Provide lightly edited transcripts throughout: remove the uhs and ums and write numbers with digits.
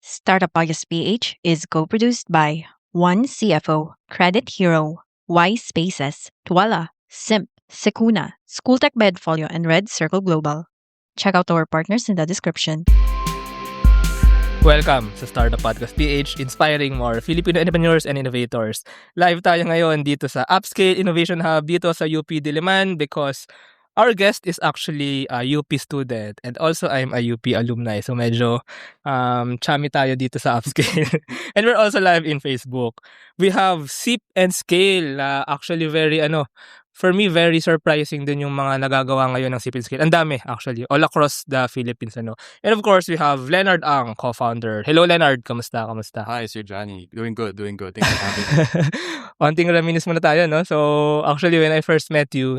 Startup Podcast PH is co-produced by One CFO, Credit Hero, Y Spaces, Tuala, Simp, Sekuna, Schooltech Bedfolio, and Red Circle Global. Check out our partners in the description. Welcome sa Startup Podcast PH, inspiring more Filipino entrepreneurs and innovators. Live tayo ngayon dito sa UPSCALE Innovation Hub dito sa UP Diliman because our guest is actually a UP student and also I'm a UP alumni. So medyo chummy tayo dito sa UPSCALE. And we're also live in Facebook. We have Sip and Scale. Actually for me, very surprising din yung mga nagagawa ngayon ng Sip and Scale. Ang dami, actually, all across the Philippines. And of course, we have Leonard Ang, co-founder. Hello, Leonard. Kamusta? Hi, Sir Johnny. Doing good. Thanks for having me. Onting reminis muna tayo, no? So, actually, when I first met you,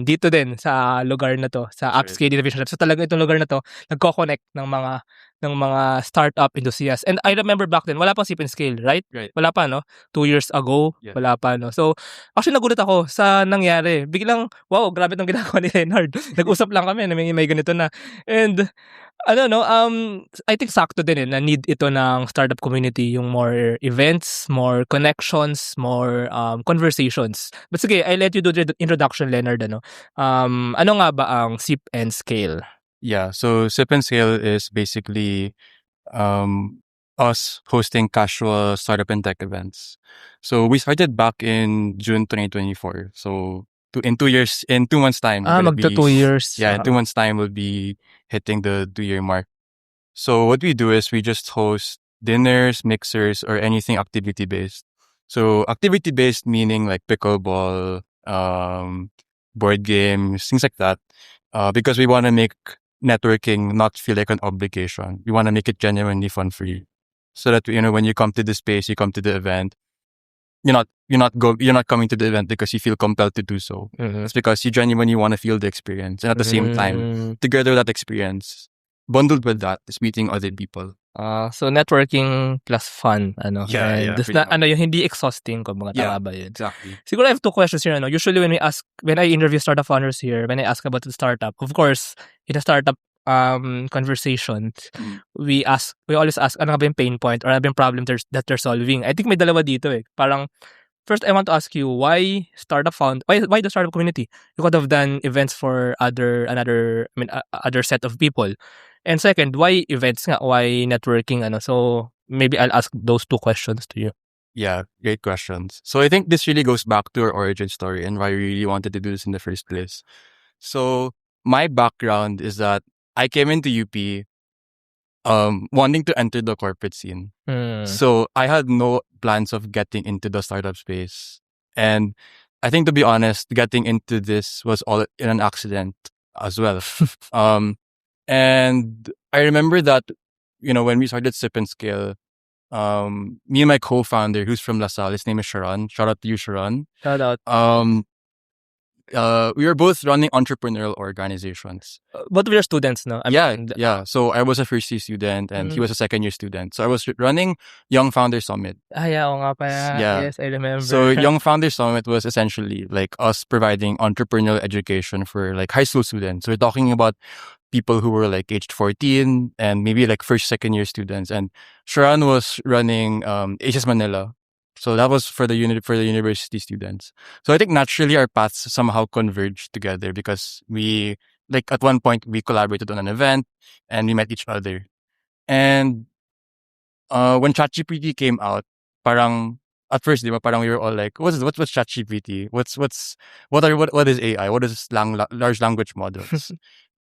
dito din sa lugar na to, sa UPSCALE Innovation Hub. So, talaga itong lugar na to, nagko-connect ng mga startup enthusiasts. And I remember back then, wala pang Sip and Scale, right? Right. Wala pa, no? 2 years ago, Yeah. wala pa, no? So, actually, nagulat ako sa nangyari. Biglang, wow, grabe itong ginagawa ni Leonard. Nag-usap lang kami na may ganito na. And, I think sakto din na need ito ng startup community, yung more events, more connections, more conversations. But sige, I let you do the introduction, Leonard. Ano nga ba ang Sip and Scale? Yeah, so Sip and Scale is basically us hosting casual startup and tech events. So we started back in June 2024. So in 2 months' time. Magto 2 years. Yeah, in 2 months' time we'll be hitting the 2-year mark. So what we do is we just host dinners, mixers, or anything activity-based. So activity-based meaning like pickleball, board games, things like that. Because we want to make networking not feel like an obligation. We want to make it genuinely fun for you. So that, when you come to the space, you come to the event, you're not coming to the event because you feel compelled to do so. Mhm. It's because you genuinely want to feel the experience. And at the same time, together with that experience, bundled with that is meeting other people. So networking plus fun, Yeah, Does pretty na, yung hindi exhausting, kung mga tama ba yun? Exactly. Siguro I have 2 questions here. Usually when I interview startup founders here, when I ask about the startup, of course, in a startup conversation, we always ask, ano ba yung pain point or ano ba yung problem that they're solving? I think may dalawa dito eh. Parang, first, I want to ask you, why the startup community? You could have done events for other set of people. And second, why events nga? Why networking? So maybe I'll ask those 2 questions to you. Yeah, great questions. So I think this really goes back to our origin story and why we really wanted to do this in the first place. So my background is that I came into UP wanting to enter the corporate scene. So I had no plans of getting into the startup space. And I think, to be honest, getting into this was all in an accident as well. And I remember that, when we started Sip and Scale, me and my co-founder, who's from LaSalle, his name is Sharon. Shout out to you, Sharon. Shout out. We were both running entrepreneurial organizations. Both of your students, no? Yeah. So I was a first-year student and he was a second-year student. So I was running Young Founder Summit. Yeah, oo nga pa. Yeah. Yes, I remember. So Young Founder Summit was essentially like us providing entrepreneurial education for like high school students. So we're talking about people who were like aged 14 and maybe like first, second-year students. And Sharon was running HS Manila. So that was for the university students. So I think naturally our paths somehow converged together because we, like, at one point we collaborated on an event and we met each other. And when ChatGPT came out, parang at first, diba, parang we were all like, what's ChatGPT? What is AI? What is large language models?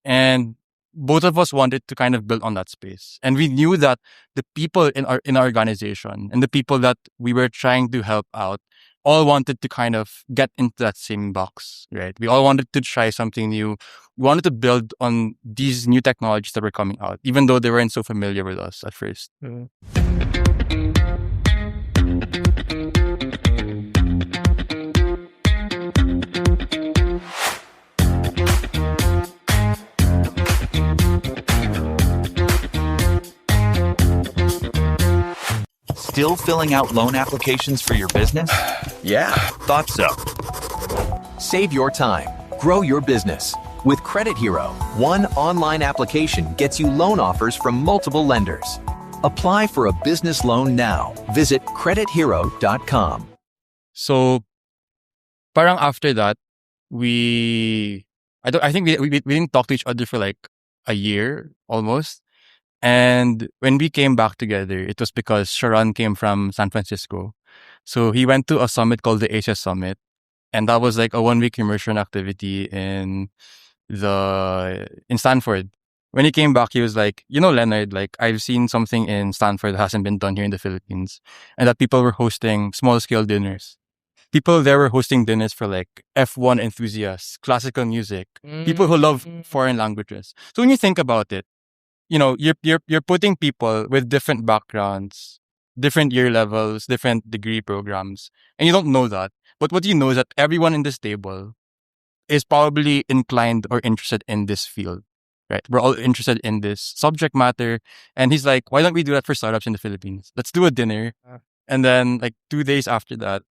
And both of us wanted to kind of build on that space. And we knew that the people in our organization and the people that we were trying to help out all wanted to kind of get into that same box, right? We all wanted to try something new. We wanted to build on these new technologies that were coming out, even though they weren't so familiar with us at first. Still filling out loan applications for your business? Yeah, thought so. Save your time. Grow your business. With Credit Hero, one online application gets you loan offers from multiple lenders. Apply for a business loan now. Visit credithero.com. So, parang after that, I think we didn't talk to each other for like a year almost. And when we came back together, it was because Sharon came from San Francisco. So he went to a summit called the Asia Summit. And that was like a 1 week immersion activity in Stanford. When he came back, he was like, Leonard, like I've seen something in Stanford that hasn't been done here in the Philippines. And that people were hosting small scale dinners. People there were hosting dinners for like F1 enthusiasts, classical music, people who love foreign languages. So when you think about it, you're putting people with different backgrounds, different year levels, different degree programs, and you don't know that. But what you know is that everyone in this table is probably inclined or interested in this field, right? We're all interested in this subject matter. And he's like, why don't we do that for startups in the Philippines? Let's do a dinner. And then like 2 days after that,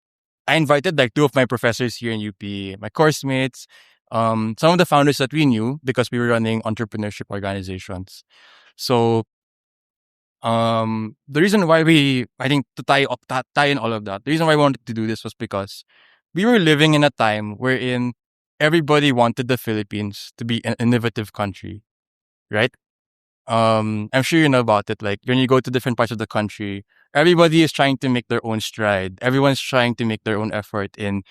I invited like 2 of my professors here in UP, my course mates, some of the founders that we knew because we were running entrepreneurship organizations. So the reason why I think to tie in all of that, the reason why I wanted to do this was because we were living in a time wherein everybody wanted the Philippines to be an innovative country, right? I'm sure you know about it. Like when you go to different parts of the country, everybody is trying to make their own stride. Everyone's trying to make their own effort in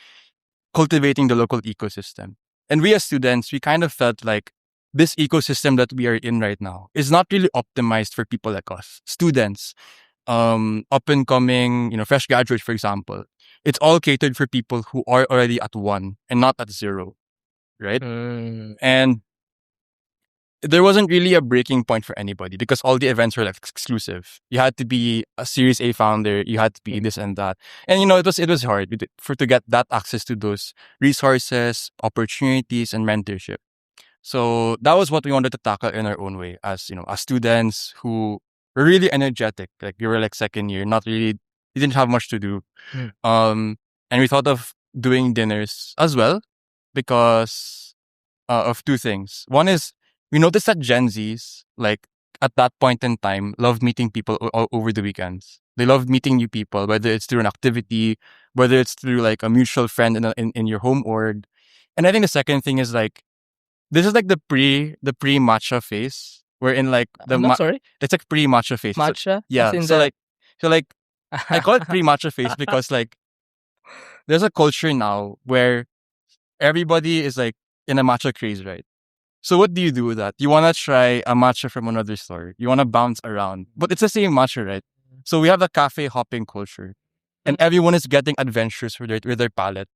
cultivating the local ecosystem. And we as students, we kind of felt like this ecosystem that we are in right now is not really optimized for people like us, students, up and coming, fresh graduates, for example. It's all catered for people who are already at 1 and not at 0, right? And there wasn't really a breaking point for anybody because all the events were like exclusive. You had to be a Series A founder. You had to be this and that. And it was hard to get that access to those resources, opportunities, and mentorship. So that was what we wanted to tackle in our own way as students who were really energetic. Like we were like second year, not really, we didn't have much to do. And we thought of doing dinners as well because of 2 things. One is we noticed that Gen Zs, like at that point in time, loved meeting people over the weekends. They loved meeting new people, whether it's through an activity, whether it's through like a mutual friend in your home org. And I think the second thing is like, this is like the pre matcha phase. We're in like sorry? It's like pre matcha phase. Matcha? So, yeah. So like I call it pre matcha phase because like there's a culture now where everybody is like in a matcha craze, right? So what do you do with that? You want to try a matcha from another store. You want to bounce around, but it's the same matcha, right? So we have the cafe hopping culture, and everyone is getting adventures with their palate.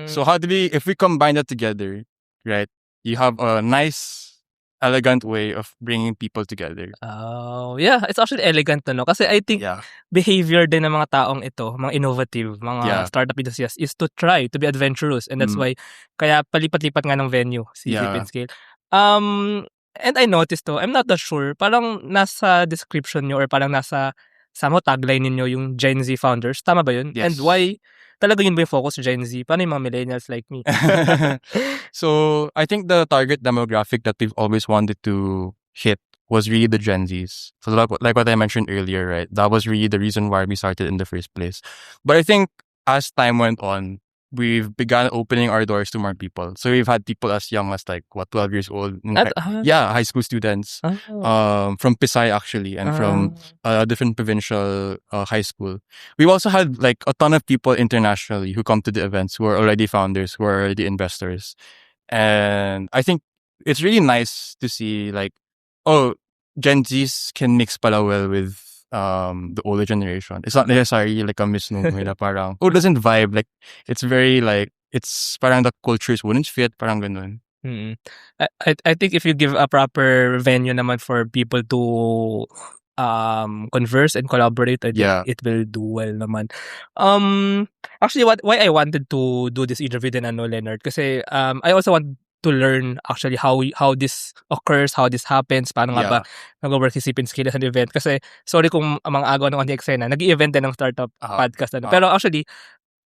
So if we combine that together, right? You have a nice, elegant way of bringing people together. Oh, yeah. It's actually elegant no? Kasi I think behavior din ng mga taong ito, mga innovative, mga startup enthusiasts, is to try to be adventurous. And that's why, kaya palipat-lipat nga ng venue si UPSCALE. And I noticed I'm not that sure, parang nasa description nyo or parang nasa somehow tagline ninyo yung Gen Z founders. Tama ba yun? Yes. And why talaga yun ba yung focus Gen Z? Paano yung mga millennials like me? So I think the target demographic that we've always wanted to hit was really the Gen Zs. So like what I mentioned earlier, right? That was really the reason why we started in the first place. But I think as time went on, we've begun opening our doors to more people. So we've had people as young as 12 years old. High school students from Pisay actually, and from a different provincial high school. We've also had like a ton of people internationally who come to the events who are already founders, who are already investors. And I think it's really nice to see like, Gen Zs can mix pala well with the older generation. It's not necessarily like a misnomer na parang, it doesn't vibe. Like, it's very like, it's parang the cultures wouldn't fit, parang ganun. I think if you give a proper venue naman for people to converse and collaborate, I think it will do well naman. Actually, why I wanted to do this interview din Leonard, kasi I also want to learn actually how this occurs, how this happens, paano nga ba nag-work si UPSCALE as an event. Kasi, sorry kung mga agaw ng konti eksena, nag-i-event din ng startup podcast. Pero actually,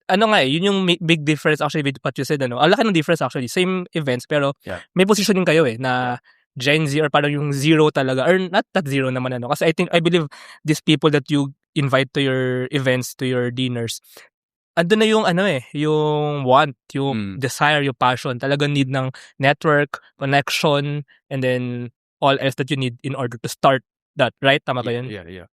yun yung big difference actually with what you said. Ang laki ng difference actually, same events, pero may positioning kayo na Gen Z or parang yung zero talaga, or not that zero naman ano, kasi I believe these people that you invite to your events, to your dinners, andun na yung ano yung want, yung desire, yung passion, talagang need ng network, connection, and then all else that you need in order to start that, right? Tama ba yun? Yeah.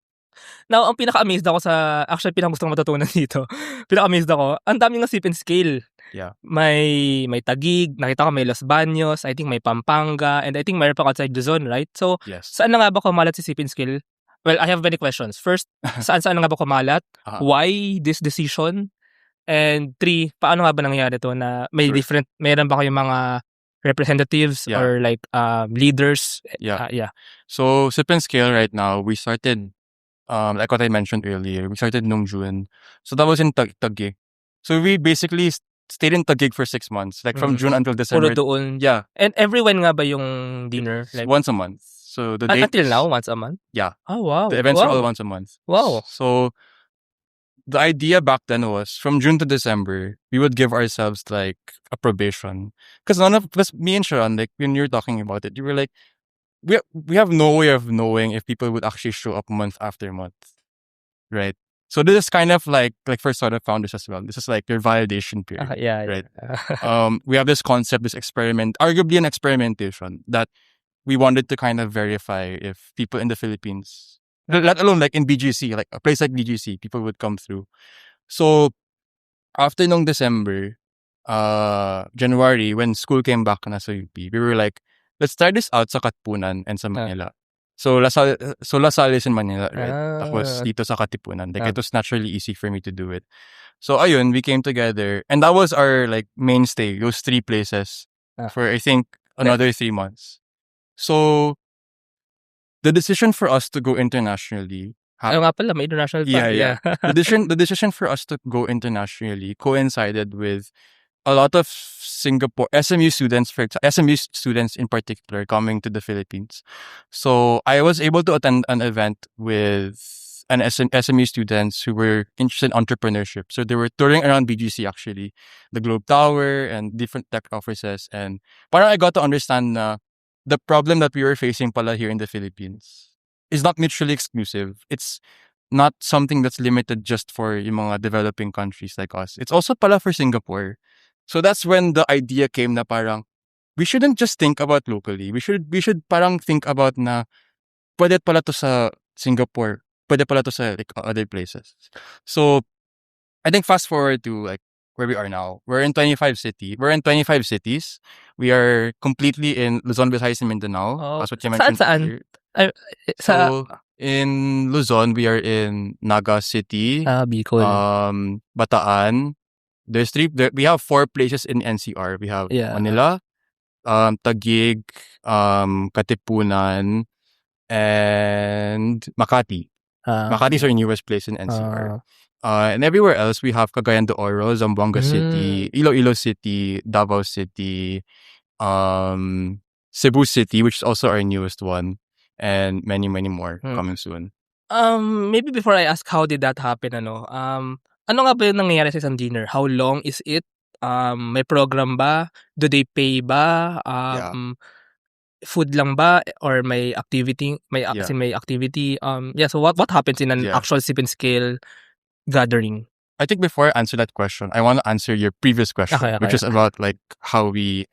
Now, ang pinaka-amazed ako actually pinaka-gusto kong matutunan dito, pinaka-amazed ako, ang daming sip and scale. Yeah. May Taguig, nakita ko may Los Baños, I think may Pampanga, and I think mayroon pa outside Luzon, right? So, Yes. saan na nga ba kumalat si sip and scale? Well, I have many questions. First, saan na nga ba kumalat? Why this decision? And 3, paano nga ba nangyari to na may Sure. meron ba kayong mga representatives or like leaders? Yeah. So Sip and Scale right now, we started like what I mentioned earlier, we started nung June. So that was in Taguig. So we basically stayed in Taguig for 6 months, like from June until December. Puro doon. Yeah. And every when nga ba yung dinner? It's Like once a month. So the date until now, once a month? Yeah. Oh, wow. The events wow. are all once a month. Wow. So the idea back then was from June to December, we would give ourselves like a probation. Because none of us, me and Sharon, like when you were talking about it, you were like, we have no way of knowing if people would actually show up month after month. Right. So this is kind of like for startup founders as well. This is like your validation period. Yeah. Right. We have this concept, this experiment, arguably an experimentation that we wanted to kind of verify if people in the Philippines, let alone like in BGC, like a place like BGC, people would come through. So after nung December, January, when school came back na sa UP, we were like, let's try this out sa Katipunan and sa Manila. So Lasal is in Manila, right? Tapos dito sa Katipunan. Like it was naturally easy for me to do it. So ayun, we came together and that was our like mainstay, those 3 places for I think another 3 months. So the decision for us to go internationally Ayaw nga pala, may international pa. Yeah. The decision for us to go internationally coincided with a lot of Singapore SMU students in particular coming to the Philippines. So I was able to attend an event with an SMU students who were interested in entrepreneurship. So they were touring around BGC actually, the Globe Tower and different tech offices. And parang I got to understand na the problem that we were facing pala here in the Philippines is not mutually exclusive. It's not something that's limited just for yung mga developing countries like us. It's also pala for Singapore. So that's when the idea came na parang we shouldn't just think about locally. We should parang think about na pwede pala to sa Singapore, pwede pala to sa like other places. So I think fast forward to like where we are now. We're in 25 cities. We are completely in Luzon, Visayas, and Mindanao. That's what you mentioned Saan? So in Luzon, we are in Naga City, Bicol. Bataan. We have 4 places in NCR. We have Manila, Taguig, Katipunan, and Makati. Makati is our newest place in NCR. And everywhere else, we have Cagayan de Oro, Zamboanga City, Iloilo City, Davao City, Cebu City, which is also our newest one, and many, many more coming soon. Maybe before I ask how did that happen, ano nga ba yung nangyayari sa isang dinner? How long is it? May program ba? Do they pay ba? Food lang ba? Or may activity? May activity? So what happens in an actual sip and scale gathering? I think before I answer that question, I want to answer your previous question, which is about like how it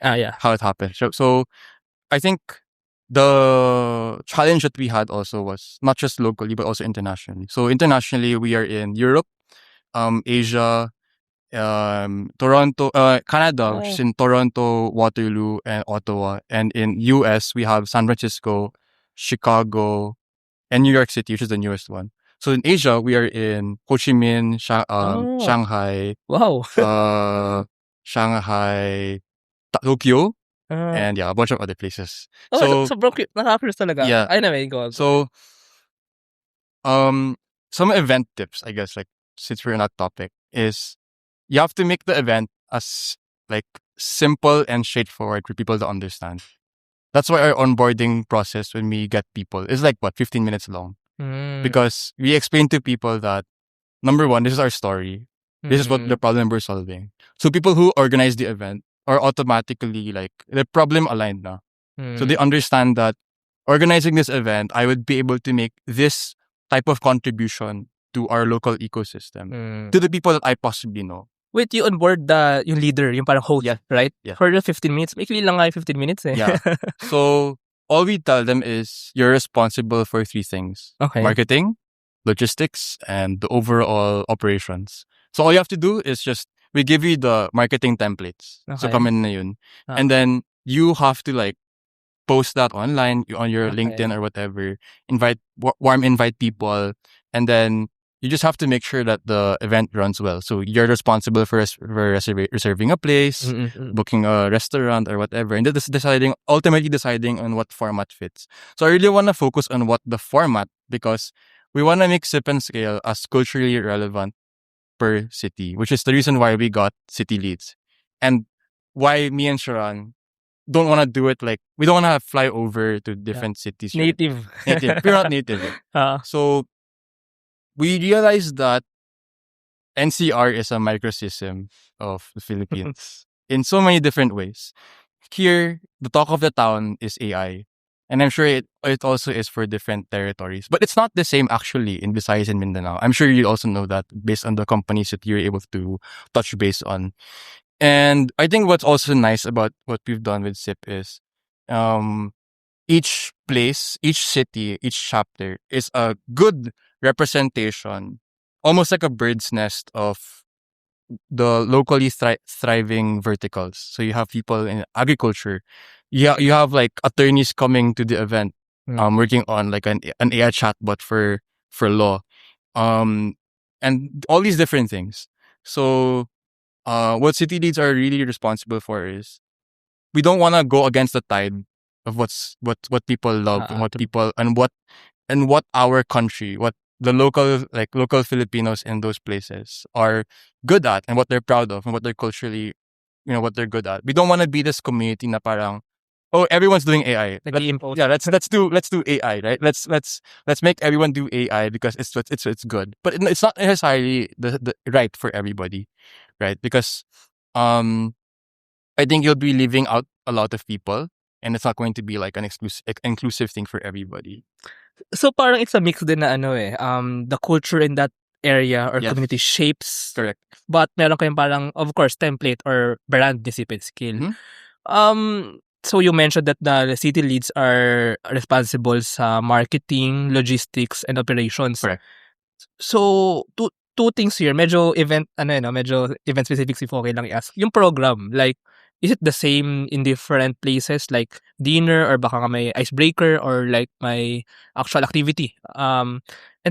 happened. So I think the challenge that we had also was not just locally but also internationally. So internationally, we are in Europe, Asia, Toronto, Canada, which is in Toronto, Waterloo, and Ottawa. And in US, we have San Francisco, Chicago, and New York City, which is the newest one. So in Asia, we are in Ho Chi Minh, Shanghai, Shanghai, Tokyo, and a bunch of other places. So nakaka-curious talaga. Yeah. Anyway, go on. So, some event tips, I guess, like since we're on that topic, is you have to make the event as like simple and straightforward for people to understand. That's why our onboarding process when we get people is like 15 minutes long. Because we explain to people that number one, this is our story. This is what the problem we're solving. So people who organize the event are automatically like they're problem aligned now. So they understand that organizing this event, I would be able to make this type of contribution to our local ecosystem, to the people that I possibly know. Wait, you onboard yung leader, yung parang host, Yeah. right? Yeah. For the 15 minutes. Maikli lang nga yung 15 minutes eh. Yeah. So all we tell them is you're responsible for 3 things. Okay. Marketing, logistics, and the overall operations. So all you have to do is just, we give you the marketing templates. So Okay. kaman na yun. Ah. And then you have to like post that online on your Okay. LinkedIn or whatever, warm invite people, and then you just have to make sure that the event runs well. So you're responsible for reserving a place, booking a restaurant or whatever, and ultimately deciding on what format fits. So I really want to focus on what the format, because we want to make Sip and Scale as culturally relevant per city, which is the reason why we got city leads, and why me and Sharon don't want to do it like, we don't want to fly over to different cities. right? Native. We're not native. So we realized that NCR is a microsystem of the Philippines in so many different ways. Here, the talk of the town is AI. And I'm sure it also is for different territories. But it's not the same actually in Visayas and Mindanao. I'm sure you also know that based on the companies that you're able to touch base on. And I think what's also nice about what we've done with SIP is each place, each city, each chapter is a good representation, almost like a bird's nest of the locally thriving verticals. So you have people in agriculture. You have like attorneys coming to the event, working on like an AI chatbot for law, and all these different things. So what city leads are really responsible for is, we don't want to go against the tide of what people love and what our country, what the local Filipinos in those places are good at, and what they're proud of, and what they're culturally, what they're good at. We don't want to be this community na parang, oh, everyone's doing AI. Let's do AI, right? Let's make everyone do AI because it's good. But it's not necessarily the right for everybody, right? Because I think you'll be leaving out a lot of people, and it's not going to be like an inclusive thing for everybody. So parang it's a mix din na the culture in that area or Yes. community shapes. Correct. But meron kayong parang, of course, template or brand ni Sip and Scale. So you mentioned that the city leads are responsible sa marketing, logistics, and operations. Correct. So two things here. Medyo event specific si okay lang i-ask. Yung program, like, is it the same in different places, like dinner, or baka nga may icebreaker, or like may actual activity? And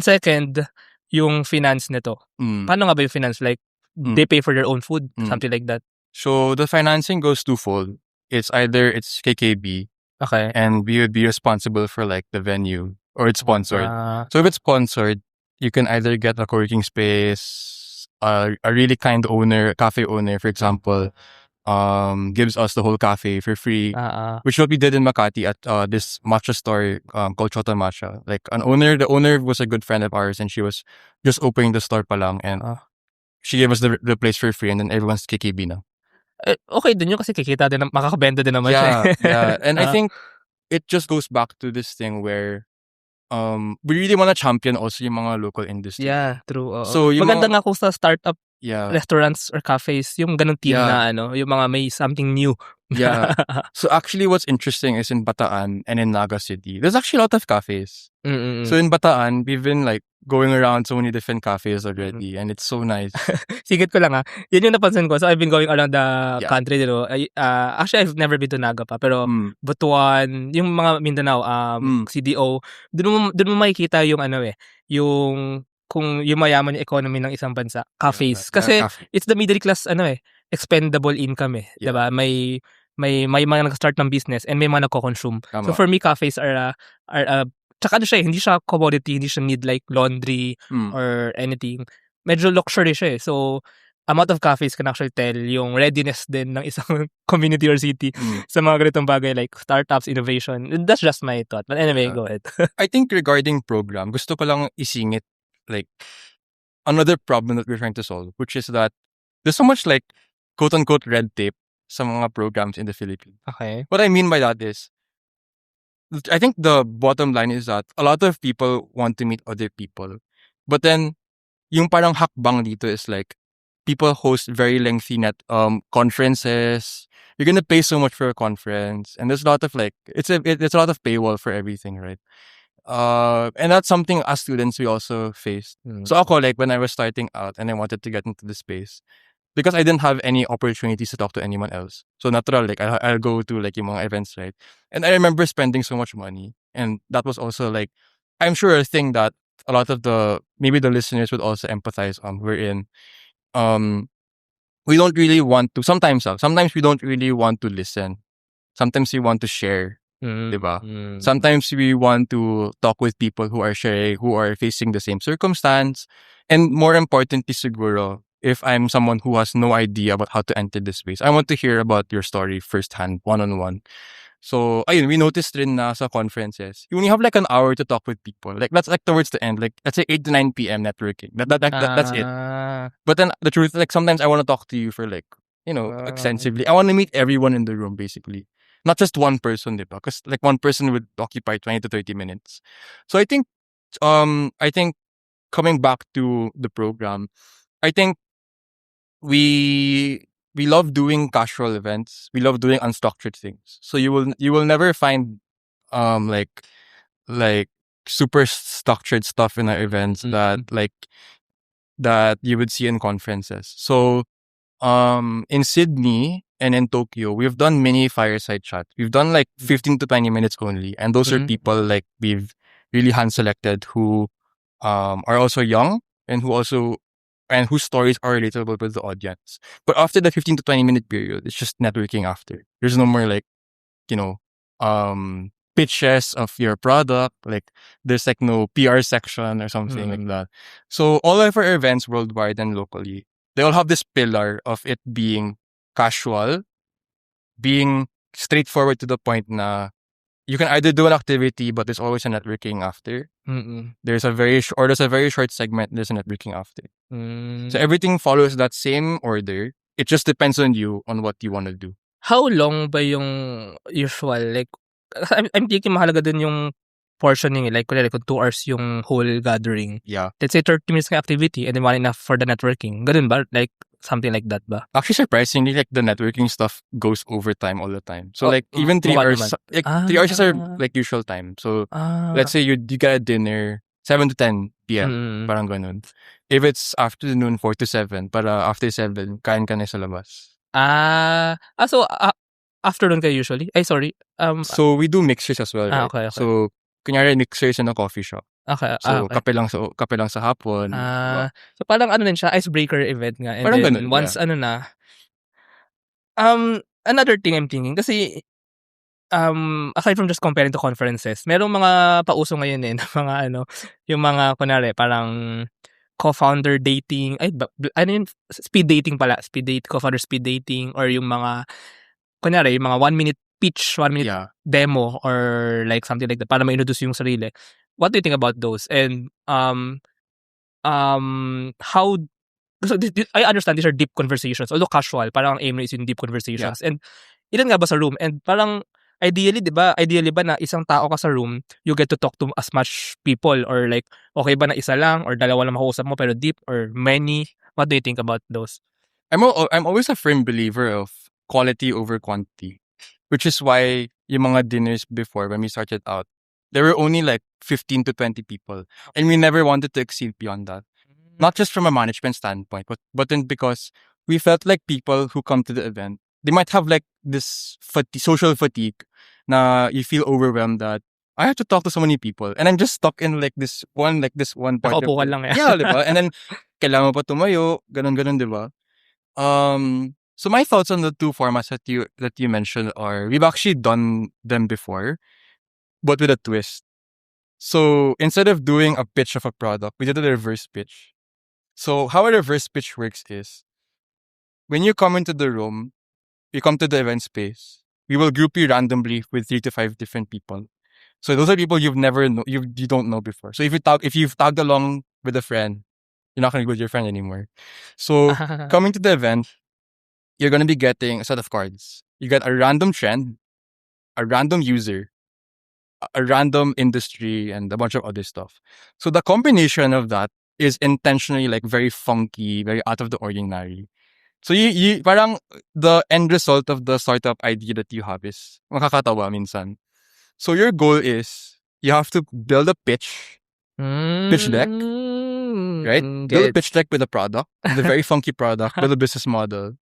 second, yung finance nito. Paano nga ba yung finance? Like, they pay for their own food, something like that. So the financing goes twofold. It's either it's KKB, Okay. and we would be responsible for like the venue, or it's sponsored. So if it's sponsored, you can either get a co-working space, a really kind cafe owner, for example, gives us the whole cafe for free, which what we did in Makati at this matcha store called Chota Matcha. Like the owner was a good friend of ours, and she was just opening the store pa lang, and she gave us the place for free, and then everyone's KKB na. Okay din yun kasi kikita din, makakabenta din naman siya. Yeah. And I think it just goes back to this thing where we really want to champion also yung mga local industry. Yeah, true. So maganda nga kung sa startup yeah. restaurants or cafes, yung ganung team Yeah. na yung mga may something new. Yeah. So actually what's interesting is in Bataan and in Naga City, there's actually a lot of cafes. So in Bataan, we've been like going around so many different cafes already, and it's so nice. Sigit ko lang yun yung napansin ko. So I've been going around the country, actually I've never been to Naga pa, pero Butuan, yung mga Mindanao, CDO, dun mo makikita yung yung kung yung mayaman yung economy ng isang bansa, cafes. Kasi it's the middle class expendable income diba? May mga nag-start ng business and may mga nagko-consume. So for me, cafes are tsaka hindi siya commodity, hindi siya need like laundry or anything. Medyo luxury siya So amount of cafes can actually tell yung readiness din ng isang community or city sa mga ganitong bagay like startups, innovation. That's just my thought. But anyway, go ahead. I think regarding program, gusto ko lang isingit like another problem that we're trying to solve, which is that there's so much like quote-unquote red tape sa mga programs in the Philippines. Okay. What I mean by that is, I think the bottom line is that a lot of people want to meet other people. But then, yung parang hakbang dito is like, people host very lengthy conferences. You're gonna pay so much for a conference, and there's a lot of like, it's a lot of paywall for everything, right? And that's something as students we also faced. So ako, like when I was starting out and I wanted to get into the space, because I didn't have any opportunities to talk to anyone else. So natural, like I'll go to like yung mga events, right? And I remember spending so much money, and that was also like, I'm sure a thing that a lot of maybe the listeners would also empathize on. We're in, um, we don't really want to. Sometimes we don't really want to listen. Sometimes we want to share, diba? Sometimes we want to talk with people who are sharing, who are facing the same circumstance. And more importantly, siguro, if I'm someone who has no idea about how to enter this space, I want to hear about your story firsthand, one-on-one. So, ayun, we noticed rin na sa conferences, you only have like an hour to talk with people. Like, that's like towards the end. Like, let's say 8 to 9 p.m. networking. That's it. But then, the truth, like, sometimes I want to talk to you for like, extensively. I want to meet everyone in the room, basically. Not just one person, diba? Because like one person would occupy 20 to 30 minutes. So I think coming back to the program, I think we love doing casual events. We love doing unstructured things. So you will never find like super structured stuff in our events that you would see in conferences. So in Sydney and in Tokyo, we've done mini fireside chat. We've done like 15 to 20 minutes only. And those are people like we've really hand selected who are also young and whose stories are relatable with the audience. But after the 15 to 20 minute period, it's just networking after. There's no more like, you know, pitches of your product. Like there's like no PR section or something like that. So all of our events worldwide and locally, they all have this pillar of it being casual, being straightforward to the point na you can either do an activity, but there's always a networking after. There's a very short segment. There's a networking after. So everything follows that same order. It just depends on you on what you want to do. How long ba yung usual? Like, I'm thinking mahalaga din yung portioning. Like, kung 2 hours yung whole gathering. Yeah. Let's say 30 minutes ng activity and then 1 enough for the networking. Ganun ba? Like, something like that ba? Actually, surprisingly, like the networking stuff goes overtime all the time. So like even 3 hours, like 3 hours is our like usual time. So let's say you get a dinner 7 to 10 p.m. Parang ganun. If it's afternoon 4 to 7, para after 7, kain ka na sa labas. So afternoon kayo usually? Ay, sorry. So we do mixers as well, right? Okay. So kunyari mixers in a coffee shop. Okay. So okay. kape lang sa hapon. Diba? So parang ano din siya, icebreaker event nga. And Parang then ganun, once another thing I'm thinking, kasi aside from just comparing to conferences, merong mga pauso ngayon na mga yung mga kunwari parang co-founder dating, ano yun, speed dating pala, co-founder speed dating, or yung mga kunyari yung mga 1 minute pitch, 1 minute demo, or like something like that para ma-introduce yung sarili. What do you think about those? And how, so I understand these are deep conversations, although casual, parang ang aim is in deep conversations. And ilan nga ba sa room? And parang ideally ba na isang tao ka sa room, you get to talk to as much people, or like okay ba na isa lang or dalawa lang makausap mo pero deep, or many? What do you think about those? I'm always a firm believer of quality over quantity, which is why yung mga dinners before when we started out, there were only like 15 to 20 people, and we never wanted to exceed beyond that. Not just from a management standpoint, but then because we felt like people who come to the event, they might have like this social fatigue na you feel overwhelmed that I have to talk to so many people and I'm just stuck in like this one part. Nakaupo ka lang Yeah, diba? And then kailangan mo pa tumayo, ganun, diba? So my thoughts on the two formats that you mentioned are, we've actually done them before, but with a twist. So instead of doing a pitch of a product, we did a reverse pitch. So how a reverse pitch works is, when you come into the room, you come to the event space, we will group you randomly with 3 to 5 different people. So those are people you don't know before. So if you've tagged along with a friend, you're not going to go with your friend anymore. So coming to the event, you're going to be getting a set of cards. You get a random trend, a random user, a random industry and a bunch of other stuff. So the combination of that is intentionally like very funky, very out of the ordinary. So you parang the end result of the startup idea that you have is makakatawa minsan. So your goal is you have to build a pitch deck, right? Build a pitch deck with a product, with a very funky product, build a business model,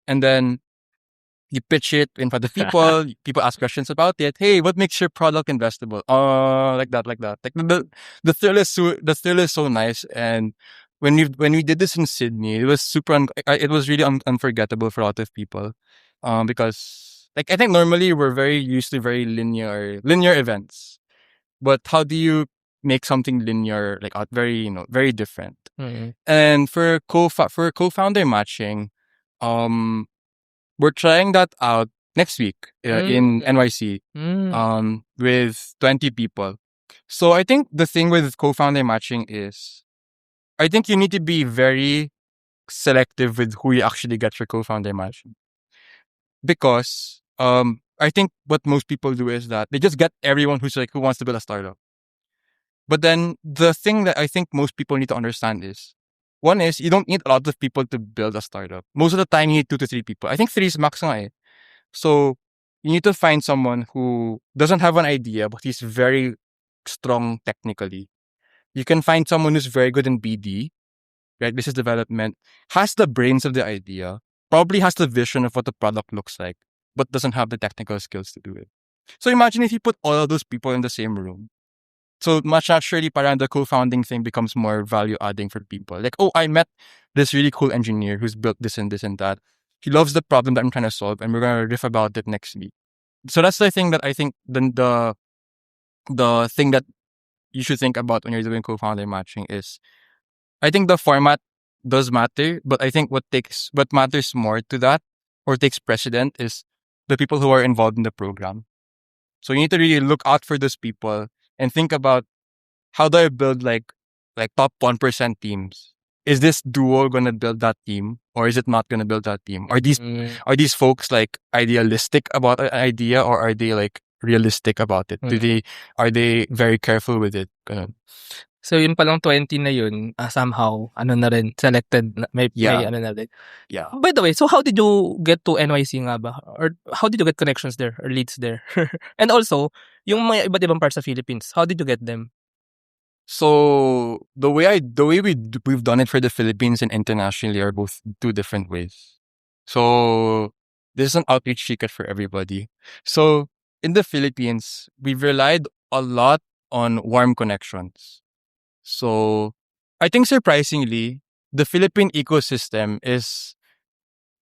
and then you pitch it in front of people. People ask questions about it. Hey, what makes your product investable? Like that, like that. Like the thrill is so nice. And when we did this in Sydney, it was it was really unforgettable for a lot of people, because like I think normally we're very used to very linear events, but how do you make something linear like out very very different? And for co-founder matching, um we're trying that out next week in NYC with 20 people. So I think the thing with co-founder matching is I think you need to be very selective with who you actually get for co-founder matching. Because I think what most people do is that they just get everyone who wants to build a startup. But then the thing that I think most people need to understand is, one is you don't need a lot of people to build a startup. Most of the time you need 2 to 3 people. I think 3 is max nga eh. So you need to find someone who doesn't have an idea, but he's very strong technically. You can find someone who's very good in BD, right? Business development, has the brains of the idea, probably has the vision of what the product looks like, but doesn't have the technical skills to do it. So imagine if you put all of those people in the same room. So much naturally, parang the co-founding thing becomes more value adding for people. Like, oh, I met this really cool engineer who's built this and this and that. He loves the problem that I'm trying to solve, and we're gonna riff about it next week. So that's the thing that I think the thing that you should think about when you're doing co-founder matching is, I think the format does matter, but I think what matters more to that or takes precedent is the people who are involved in the program. So you need to really look out for those people and think about, how do I build like top 1% teams? Is this duo gonna build that team, or is it not gonna build that team? Are these folks like idealistic about an idea, or are they like realistic about it? Are they very careful with it? Ganun. So yun palang 20 na yun, somehow ano na rin selected may ano na rin. Yeah. By the way, so how did you get to NYC nga ba? Or how did you get connections there or leads there? And also, yung mga iba't ibang parts sa Philippines, how did you get them? So the way we've done it for the Philippines and internationally are both 2 different ways. So this is an outreach secret for everybody. So in the Philippines, we've relied a lot on warm connections. So I think surprisingly, the Philippine ecosystem is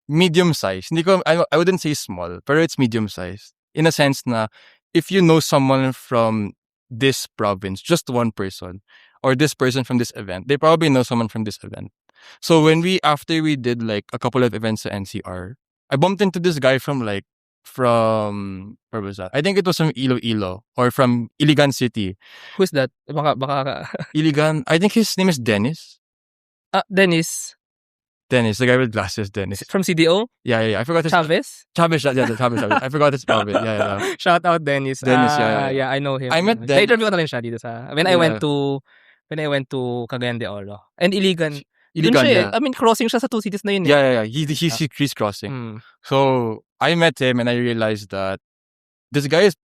medium sized. I wouldn't say small, but it's medium sized. In a sense na, if you know someone from this province, just one person, or this person from this event, they probably know someone from this event. So after we did like a couple of events at NCR, I bumped into this guy from where was that? I think it was from Iloilo or from Iligan City. Who's that? Baka Iligan, I think his name is Dennis. Dennis, the guy with glasses, Dennis. from CDO? Yeah. I forgot his Chavez? Chavez. I forgot his province. Yeah. Shout out Dennis. Dennis, yeah. Yeah, I know him. I met Den- Na-interview ko na rin siya dito sa when I went to Cagayan de Oro. And Iligan. Dun Iligan, siya eh. yeah. I mean, crossing siya sa 2 cities na yun eh. Yeah. He's crossing. So I met him and I realized that this guy is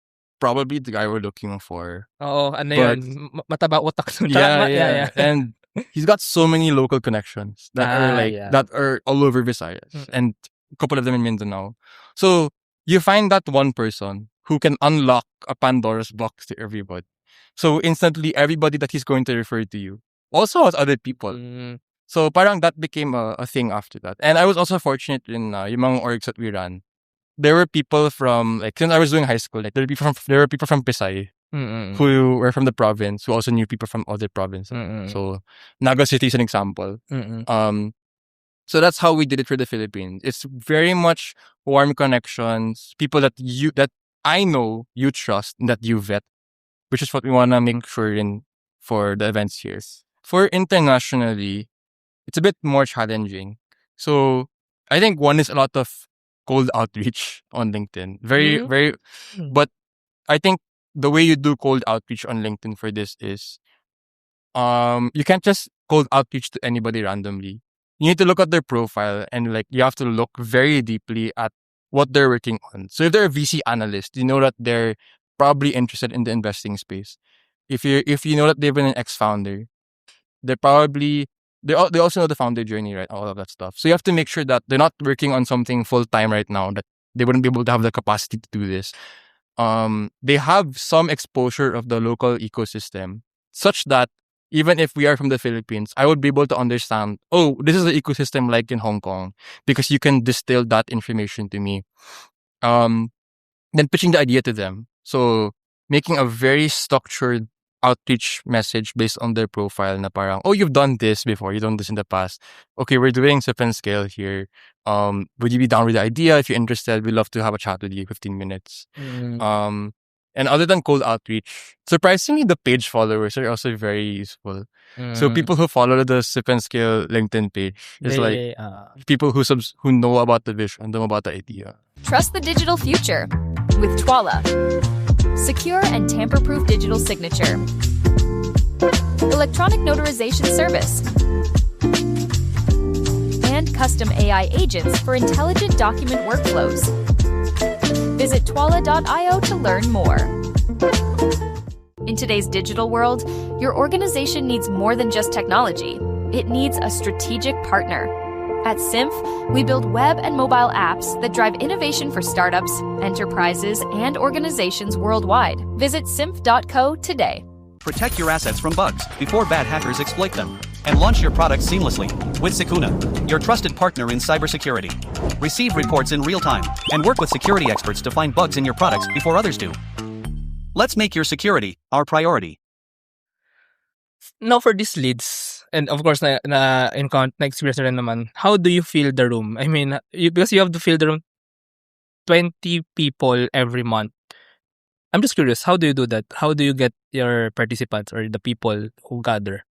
probably the guy we're looking for. Oo, ano But- yun? Mataba utak. Yeah. And he's got so many local connections that that are all over Visayas, and a couple of them in Mindanao. So you find that one person who can unlock a Pandora's box to everybody. So instantly, everybody that he's going to refer to you also has other people. So parang that became a thing after that. And I was also fortunate in yung mga orgs that we ran. There were people from, like, since I was doing high school, like there were people from Pisay who were from the province, who also knew people from other provinces. So Naga City is an example. So that's how we did it for the Philippines. It's very much warm connections, people that I know you trust and that you vet, which is what we want to make sure for the events here. For internationally, it's a bit more challenging. So I think one is a lot of cold outreach on LinkedIn. Very, but I think the way you do cold outreach on LinkedIn for this is you can't just cold outreach to anybody randomly. You need to look at their profile and like you have to look very deeply at what they're working on. So if they're a VC analyst, you know that they're probably interested in the investing space. If you know that they've been an ex-founder, they're probably they also know the founder journey, right? All of that stuff. So you have to make sure that they're not working on something full time right now, that they wouldn't be able to have the capacity to do this. They have some exposure of the local ecosystem, such that even if we are from the Philippines, I would be able to understand, oh, this is the ecosystem like in Hong Kong, because you can distill that information to me. Then pitching the idea to them. So making a very structured outreach message based on their profile na parang, oh, you've done this before, you've done this in the past. Okay, we're doing sip and scale here. Would you be down with the idea? If you're interested, we'd love to have a chat with you, 15 minutes. And other than cold outreach, surprisingly, the page followers are also very useful. So people who follow the Sip and Scale LinkedIn page is like people who know about the vision, know about the idea. Trust the digital future with Twala. Secure and tamper-proof digital signature. Electronic notarization service. And custom AI agents for intelligent document workflows. Visit twala.io to learn more. In today's digital world, your organization needs more than just technology. It needs a strategic partner. At Symph, we build web and mobile apps that drive innovation for startups, enterprises, and organizations worldwide. Visit symph.co today. Protect your assets from bugs before bad hackers exploit them. And launch your products seamlessly with Secuna, your trusted partner in cybersecurity. Receive reports in real time and work with security experts to find bugs in your products before others do. Let's make your security our priority. Now for these leads, and of course na experience na rin naman, how do you fill the room? I mean, because you have to fill the room 20 people every month. I'm just curious, how do you do that? How do you get your participants or the people who gather?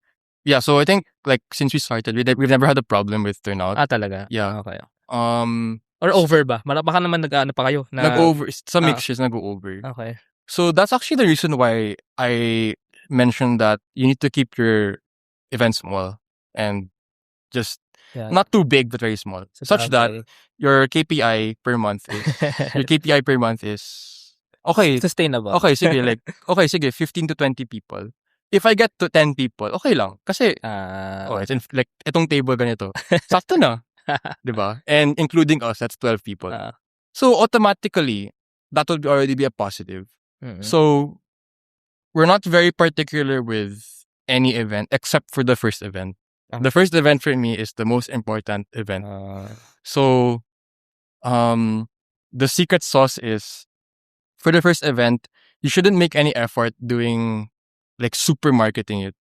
Yeah, so I think like since we started, we've never had a problem with turnout. Talaga? Yeah. Okay. Or over ba? Baka naman nag-ano pa kayo? Nag-over. Some mixtures nag-over. Okay. So that's actually the reason why I mentioned that you need to keep your events small and just not too big but very small, such that your KPI per month is okay, sustainable. Okay, sige, 15 to 20 people. If I get to 10 people, okay lang. Kasi, like, itong table ganito. Sakto na. Diba? And including us, that's 12 people. So, automatically, that would already be a positive. Mm-hmm. So, we're not very particular with any event except for the first event. The first event for me is the most important event. So, the secret sauce is, for the first event, you shouldn't make any effort doing like super marketing it.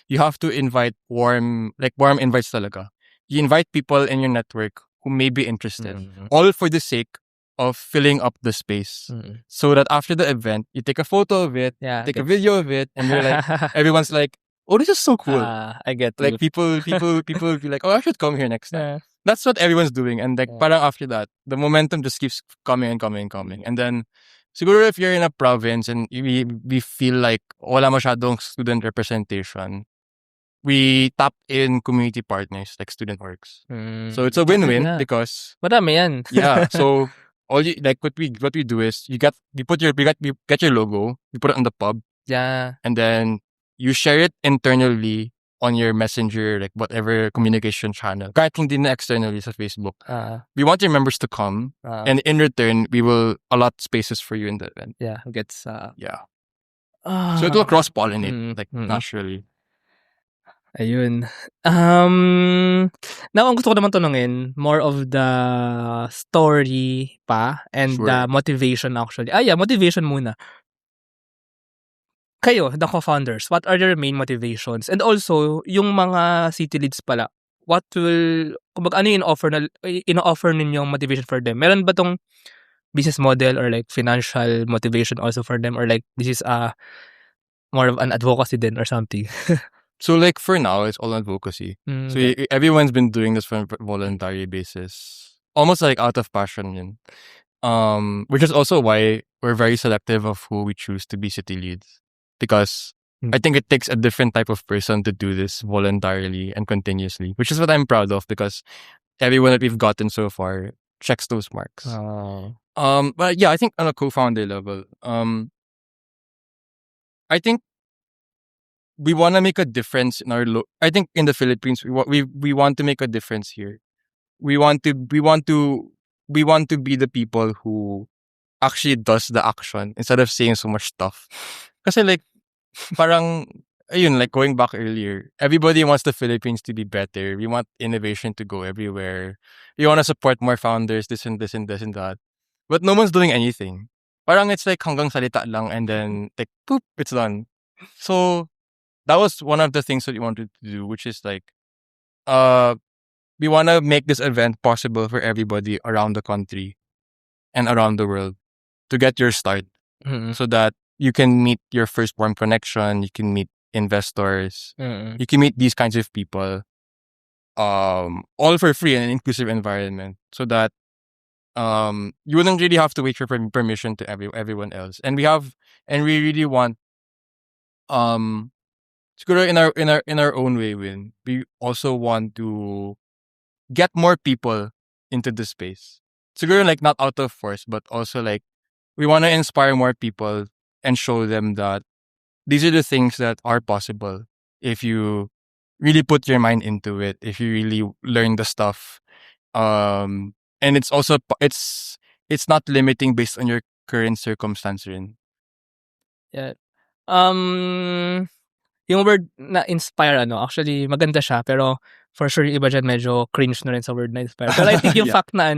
You have to invite warm invites talaga. You invite people in your network who may be interested, all for the sake of filling up the space. So that after the event, you take a photo of it, take a video of it, and you're like, everyone's like, oh, this is so cool. I get like people will be like, oh, I should come here next time. That's what everyone's doing. And like, parang after that, the momentum just keeps coming and coming and coming. And then, siguro if you're in a province and we feel like wala masyadong student representation, we tap in community partners like Student Works. So it's a win-win because madami yan. Yeah. So all you like what we do is you get your logo, you put it on the pub. Yeah. And then you share it internally on your messenger, like whatever communication channel. Kahit hindi na externally sa Facebook. We want your members to come, and in return, we will allot spaces for you in the event. Yeah, gets yeah. So it will cross-pollinate, like naturally. Ayun. Now, ang gusto ko naman tanungin, more of the story pa and the motivation actually. Motivation muna. Kayo, the co-founders, what are your main motivations? And also, yung mga city leads pala, what will, ano yung in-offer ninyong motivation for them? Meron ba tong business model or like financial motivation also for them? Or like, this is more of an advocacy then or something? So like for now, it's all advocacy. So everyone's been doing this for a voluntary basis. Almost like out of passion yun. Which is also why we're very selective of who we choose to be city leads, because I think it takes a different type of person to do this voluntarily and continuously, which is what I'm proud of, because everyone that we've gotten so far checks those marks. But yeah, I think on a co-founder level, I think we want to make a difference in our I think in the Philippines we want to make a difference here. We want to be the people who actually does the action instead of saying so much stuff. Kasi like parang ayun, like going back earlier, everybody wants the Philippines to be better. We want innovation to go everywhere. We want to support more founders, this and this and this and that. But no one's doing anything. Parang it's like hanggang salita lang and then like poop, it's done. So that was one of the things that we wanted to do, which is like we want to make this event possible for everybody around the country and around the world to get your start, so that you can meet your first warm connection, you can meet investors, you can meet these kinds of people, all for free in an inclusive environment, so that you wouldn't really have to wait for permission to everyone else. And we really want siguro in our own way, we also want to get more people into the space. Siguro like not out of force, but also like we want to inspire more people and show them that these are the things that are possible if you really put your mind into it, if you really learn the stuff. And it's also it's not limiting based on your current circumstance rin. Yeah. Yung word na inspire, actually maganda siya, pero for sure yung iba dyan medyo cringe na rin sa word na inspire. Pero I think yung Yeah. fact na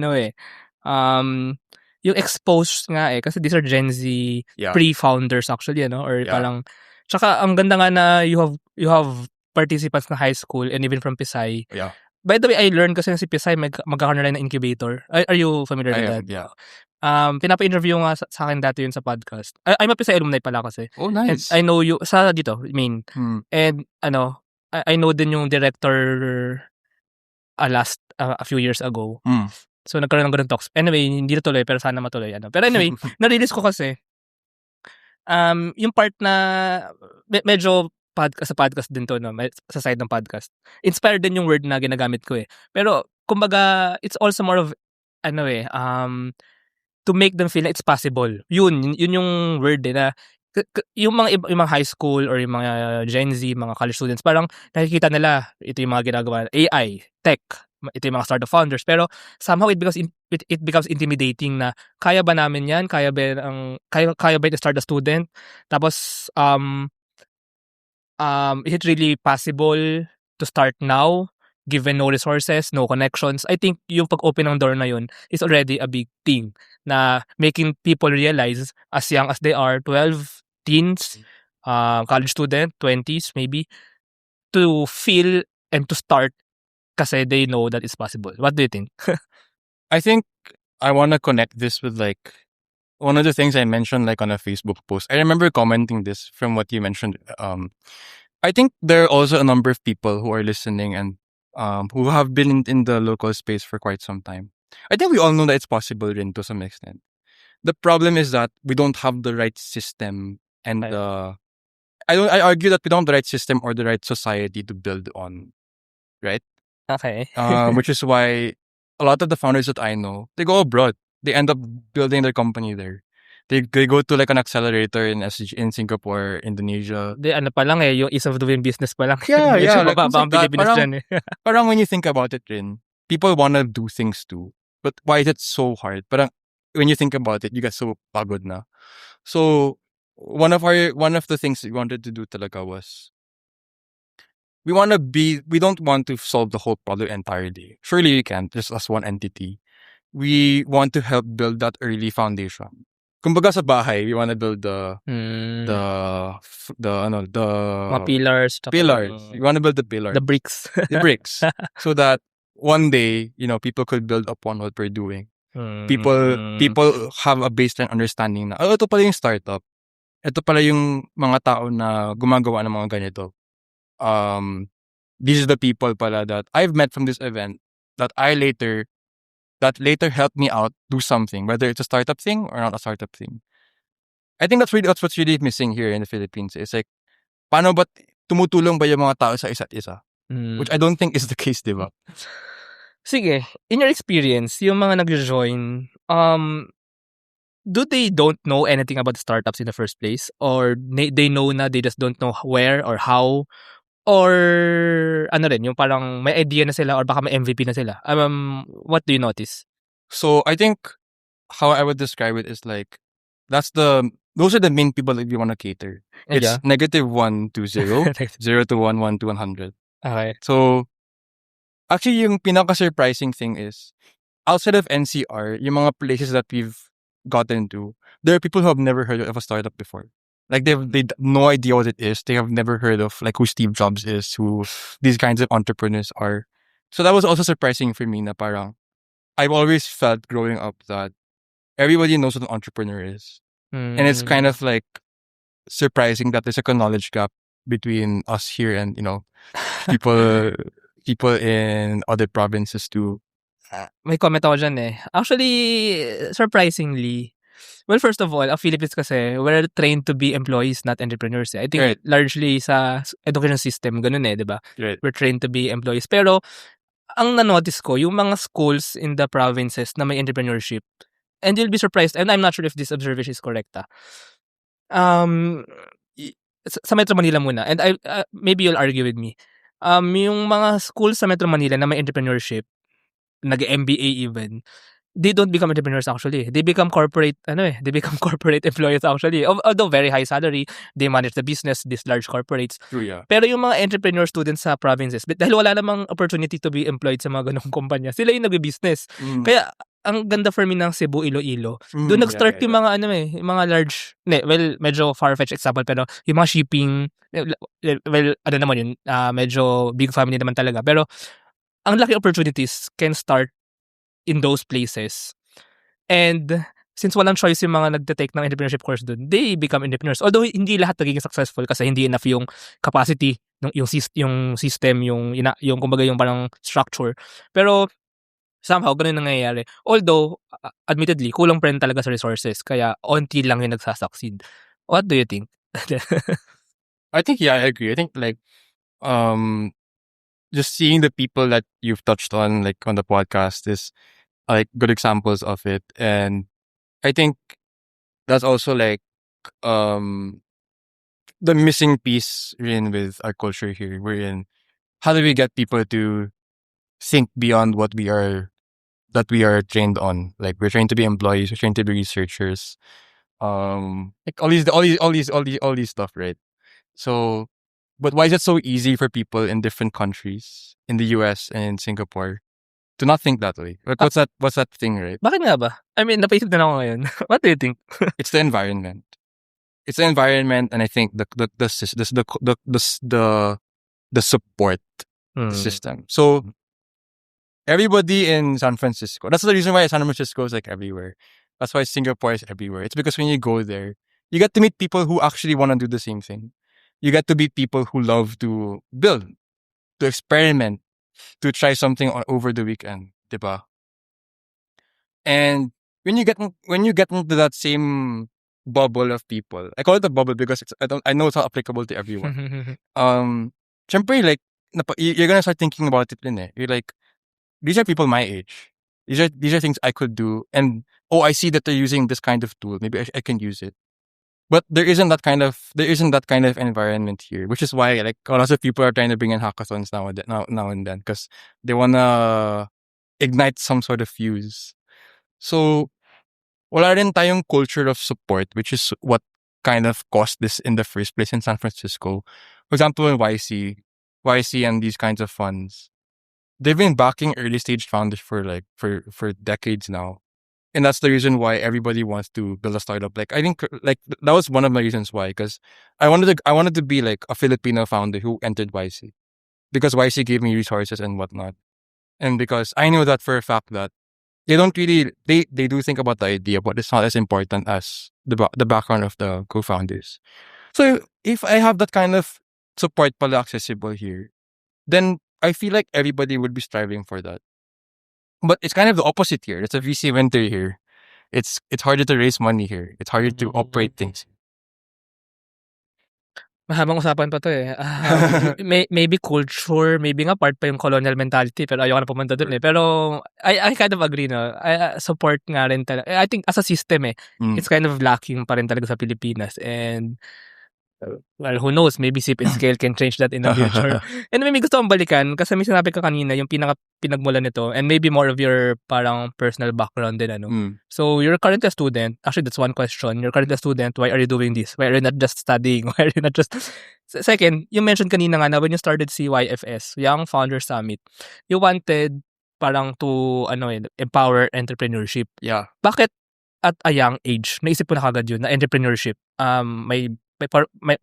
yung expose nga kasi these are Gen Z Yeah. pre-founders actually, or Yeah. parang, tsaka ang ganda nga na you have participants na high school and even from Pisay. Yeah. By the way, I learned kasi si Pisay magkakaroon na rin ng incubator. Are you familiar with that? Yeah. Pinapa-interview nga sa akin dati yun sa podcast. I'm a Pisay alumni pala kasi. Oh, And nice. I know you sa dito, Maine. And I know din yung director a few years ago. So nagkaroon ng ganun talks. Anyway, hindi natuloy pero sana matuloy Pero anyway, na-realize ko kasi yung part na medyo sa podcast din to, sa side ng podcast. Inspired din yung word na ginagamit ko Pero kumbaga it's also more of to make them feel like it's possible. Yun yung word na yung mga high school or yung mga Gen Z, mga college students, parang nakikita nila ito yung mga ginagawa, AI, tech, ito yung mga startup founders, pero somehow it becomes intimidating na kaya ba namin yan? Kaya ba i-start a student? Tapos is it really possible to start now given no resources, no connections? I think yung pag-open ng door na yun is already a big thing na making people realize as young as they are, 12, teens, college student, 20s maybe, to feel and to start kasi they know that it's possible. What do you think? I think I want to connect this with like one of the things I mentioned like on a Facebook post. I remember commenting this from what you mentioned. I think there are also a number of people who are listening and who have been in the local space for quite some time. I think we all know that it's possible rin to some extent. The problem is that we don't have the right system and I argue that we don't have the right system or the right society to build on, right? Okay. Which is why a lot of the founders that I know, they go abroad. They end up building their company there. They go to like an accelerator in Singapore, Indonesia. Pa lang yung ease of doing business pa lang. Yeah. Like, Mababa ang Pilipinas dyan Parang when you think about it rin, people want to do things too. But why is it so hard? Parang when you think about it, you get so pagod na. So one of the things we wanted to do talaga was we don't want to solve the whole problem entirely. Surely we can't, just as one entity. We want to help build that early foundation. Kumbaga sa bahay, we want to build the mga pillars. We want to build the pillars. The bricks. The bricks. So that one day, people could build upon what we're doing. People have a baseline understanding na, ito pala yung startup. Ito pala yung mga tao na gumagawa ng mga ganito. These are the people pala that I've met from this event that I later that later helped me out do something, whether it's a startup thing or not a startup thing. I think that's what's really missing here in the Philippines. It's like, paano ba tumutulong ba yung mga tao sa isa't isa? Which I don't think is the case, di ba? Sige, in your experience, yung mga nag-join, do they don't know anything about startups in the first place? Or they know na, they just don't know where or how? Or ano rin, yung parang may idea na sila or baka may MVP na sila? What do you notice? So I think how I would describe it is like, those are the main people that we want to cater. It's Yeah. -1 to 0, 0 to 1, 1 to 100. Okay. So, actually, yung pinaka-surprising thing is, outside of NCR, yung mga places that we've gotten to, there are people who have never heard of a startup before. Like, they have no idea what it is. They have never heard of, like, who Steve Jobs is, who these kinds of entrepreneurs are. So that was also surprising for me na parang, I've always felt growing up that everybody knows what an entrepreneur is. And it's kind of like surprising that there's like a knowledge gap between us here and, people in other provinces too. May comment ako dyan eh. Actually, surprisingly, well, first of all, ang Philippines kasi, we're trained to be employees, not entrepreneurs. I think Right. largely sa education system, ganun eh, di ba? Right. We're trained to be employees. Pero, ang na-notice ko, yung mga schools in the provinces na may entrepreneurship, and you'll be surprised, and I'm not sure if this observation is correct, sa Metro Manila muna, and maybe you'll argue with me. Yung mga schools sa Metro Manila na may entrepreneurship, nag-MBA even, they don't become entrepreneurs actually. They become corporate employees actually. Although very high salary, they manage the business, these large corporates. True, yeah. Pero yung mga entrepreneur students sa provinces, dahil wala namang opportunity to be employed sa mga ganong kumpanya, sila yung nag-business. Kaya, ang ganda for me ng Cebu, Iloilo. Doon nag-start yung mga yung mga large, medyo far-fetched example, pero yung mga shipping, ano naman yun, medyo big family naman talaga. Pero, ang laki opportunities can start in those places. And since walang choice yung mga nagte-take ng entrepreneurship course doon, they become entrepreneurs. Although hindi lahat nagiging successful kasi hindi enough yung capacity, yung system, yung kumbaga yung parang structure. Pero somehow ganun nangyayari. Although admittedly kulang pa rin talaga sa resources, kaya onti lang yung nagsasucceed. What do you think? I think, yeah, I agree. I think like just seeing the people that you've touched on, like on the podcast, is like good examples of it. And I think that's also like the missing piece with our culture here. We're in, how do we get people to think beyond what we are trained on? Like, we're trained to be employees, we're trained to be researchers, like all these stuff, right? So, but why is it so easy for people in different countries, in the US and in Singapore, to not think that way? Like, what's that thing, right? Bakit nga ba? I mean, napaisip din ako ngayon. What do you think? It's the environment. It's the environment, and I think the support system. So everybody in San Francisco, that's the reason why San Francisco is like everywhere. That's why Singapore is everywhere. It's because when you go there, you get to meet people who actually want to do the same thing. You get to meet people who love to build, to experiment, to try something over the weekend, diba? And when you get into that same bubble of people, I call it a bubble because I know it's not applicable to everyone. Syempre, like, you're gonna start thinking about it din eh. You're like, these are people my age. These are things I could do, and I see that they're using this kind of tool. Maybe I can use it. But there isn't that kind of environment here, which is why like a lot of people are trying to bring in hackathons now and then because they wanna ignite some sort of fuse. So wala rin tayong culture of support, which is what kind of caused this in the first place in San Francisco. For example, in YC and these kinds of funds, they've been backing early stage founders for decades now. And that's the reason why everybody wants to build a startup. Like, I think like that was one of my reasons why, because I wanted to be like a Filipino founder who entered YC, because YC gave me resources and whatnot. And because I knew that for a fact that they don't really, they do think about the idea, but it's not as important as the background of the co-founders. So if I have that kind of support pala accessible here, then I feel like everybody would be striving for that. But it's kind of the opposite here. It's a VC winter here. It's harder to raise money here. It's harder to operate things. Mahabang usapan pa 'to, eh. Maybe culture, maybe nga part pa yung colonial mentality pero ayoko na pumunta dun, eh. Pero I kind of agree 'no. Support nga rin I think as a system, it's kind of lacking pa rin talaga sa Pilipinas and well, who knows, maybe Sip and Scale can change that in the future. And may gusto kong balikan kasi may sinabi ka kanina yung pinagmulan nito and maybe more of your parang personal background din ano. So you're currently a student. Actually, that's one question. You're currently a student. Why are you doing this? Why are you not just studying? Why are you not just... Second, you mentioned kanina nga na when you started CYFS, Young Founder Summit, you wanted parang to empower entrepreneurship. Yeah. Bakit at a young age naisip mo na kagad yun na entrepreneurship?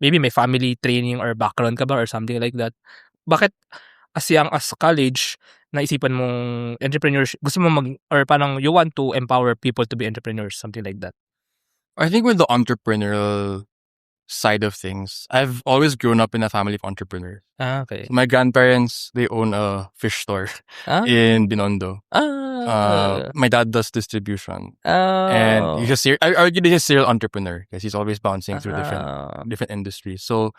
Maybe may family training or background ka ba or something like that. Bakit as young as college naisipan mong entrepreneurship, gusto mo or parang you want to empower people to be entrepreneurs, something like that? I think with the entrepreneurial side of things, I've always grown up in a family of entrepreneurs. Okay. My grandparents, they own a fish store in Binondo. My dad does distribution. And he's I argue he's a serial entrepreneur because he's always bouncing through different industries. So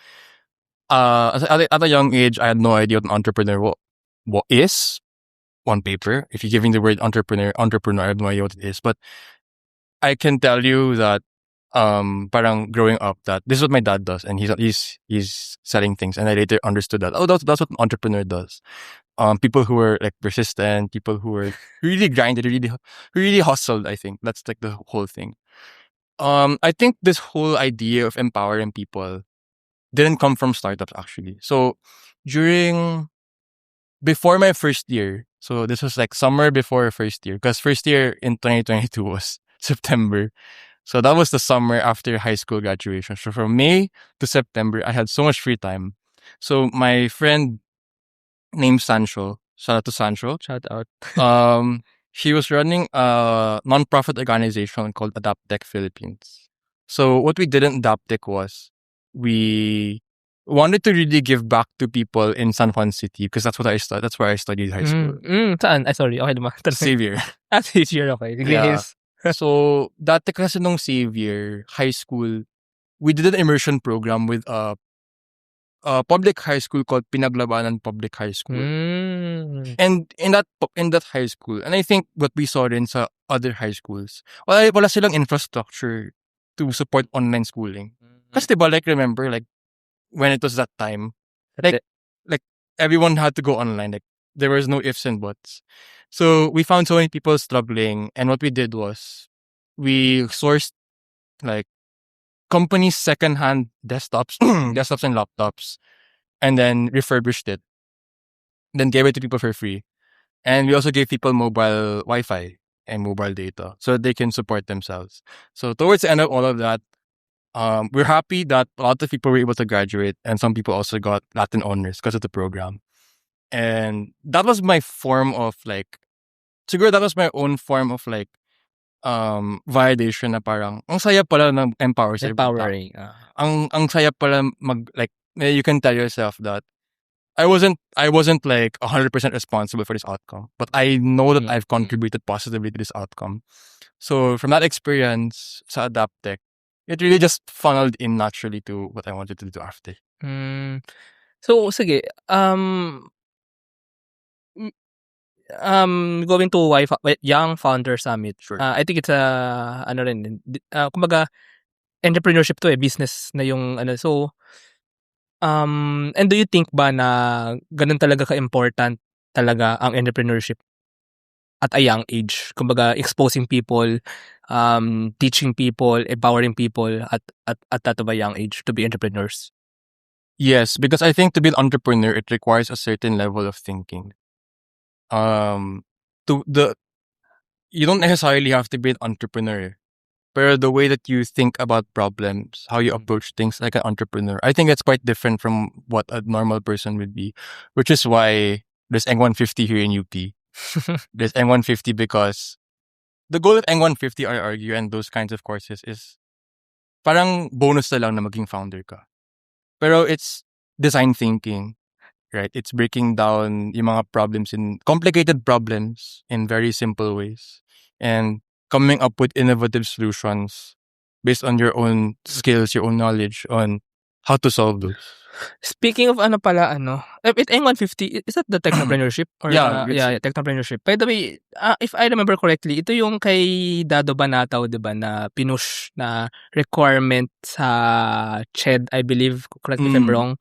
at a young age, I had no idea what an entrepreneur what is on paper. If you're giving the word entrepreneur, I have no idea what it is. But I can tell you that parang growing up that this is what my dad does and he's selling things, and I later understood that that's what an entrepreneur does. People who were like persistent, people who were really grinded, really hustled. I think that's like the whole thing. I think this whole idea of empowering people didn't come from startups actually. So before my first year, so this was like summer before first year, because first year in 2022 was September. So that was the summer after high school graduation. So from May to September, I had so much free time. So my friend named Sancho, shout out to Sancho. Shout out. He was running a non-profit organization called AdaptTech Philippines. So what we did in AdaptTech was we wanted to really give back to people in San Juan City because that's where I studied high school. Saan? Sorry, okay naman. Xavier. Xavier, okay. Yeah. So, dati kasi nung Xavier High School, we did an immersion program with a public high school called Pinaglabanan Public High School. And in that high school, and I think what we saw rin sa other high schools, wala silang infrastructure to support online schooling. Kasi diba, like remember, like when it was that time, like everyone had to go online. Like there was no ifs and buts. So we found so many people struggling, and what we did was we sourced like companies' secondhand desktops and laptops, and then refurbished it. Then gave it to people for free. And we also gave people mobile Wi-Fi and mobile data so that they can support themselves. So towards the end of all of that, we're happy that a lot of people were able to graduate, and some people also got Latin honors because of the program. And that was my form of like, siguro that was my own form of like, validation na parang, ang saya pala ng empowering. Ang saya pala like, you can tell yourself that I wasn't like 100% responsible for this outcome, but I know that I've contributed positively to this outcome. So from that experience sa AdaptTech, it really just funneled in naturally to what I wanted to do after. So, sige, going to Young Founder Summit. Sure. I think it's kumbaga entrepreneurship to business na yung so and do you think ba na ganun talaga ka-important talaga ang entrepreneurship at a young age? Kumbaga exposing people, teaching people, empowering people at that of a young age to be entrepreneurs. Yes, because I think to be an entrepreneur, it requires a certain level of thinking. You don't necessarily have to be an entrepreneur, but the way that you think about problems, how you approach things like an entrepreneur, I think that's quite different from what a normal person would be, which is why there's N150 here in UP. There's N150 because the goal of N150, I argue, and those kinds of courses is parang bonus na lang na maging founder ka. Pero it's design thinking, right? It's breaking down yung mga problems in complicated problems in very simple ways and coming up with innovative solutions based on your own skills, your own knowledge on how to solve those. Speaking of N150, is that the technopreneurship? Or, Yeah, technopreneurship. By the way, if I remember correctly, ito yung kay Dado Banatao, di ba, na pinush na requirement sa CHED, I believe, correct me if I'm wrong.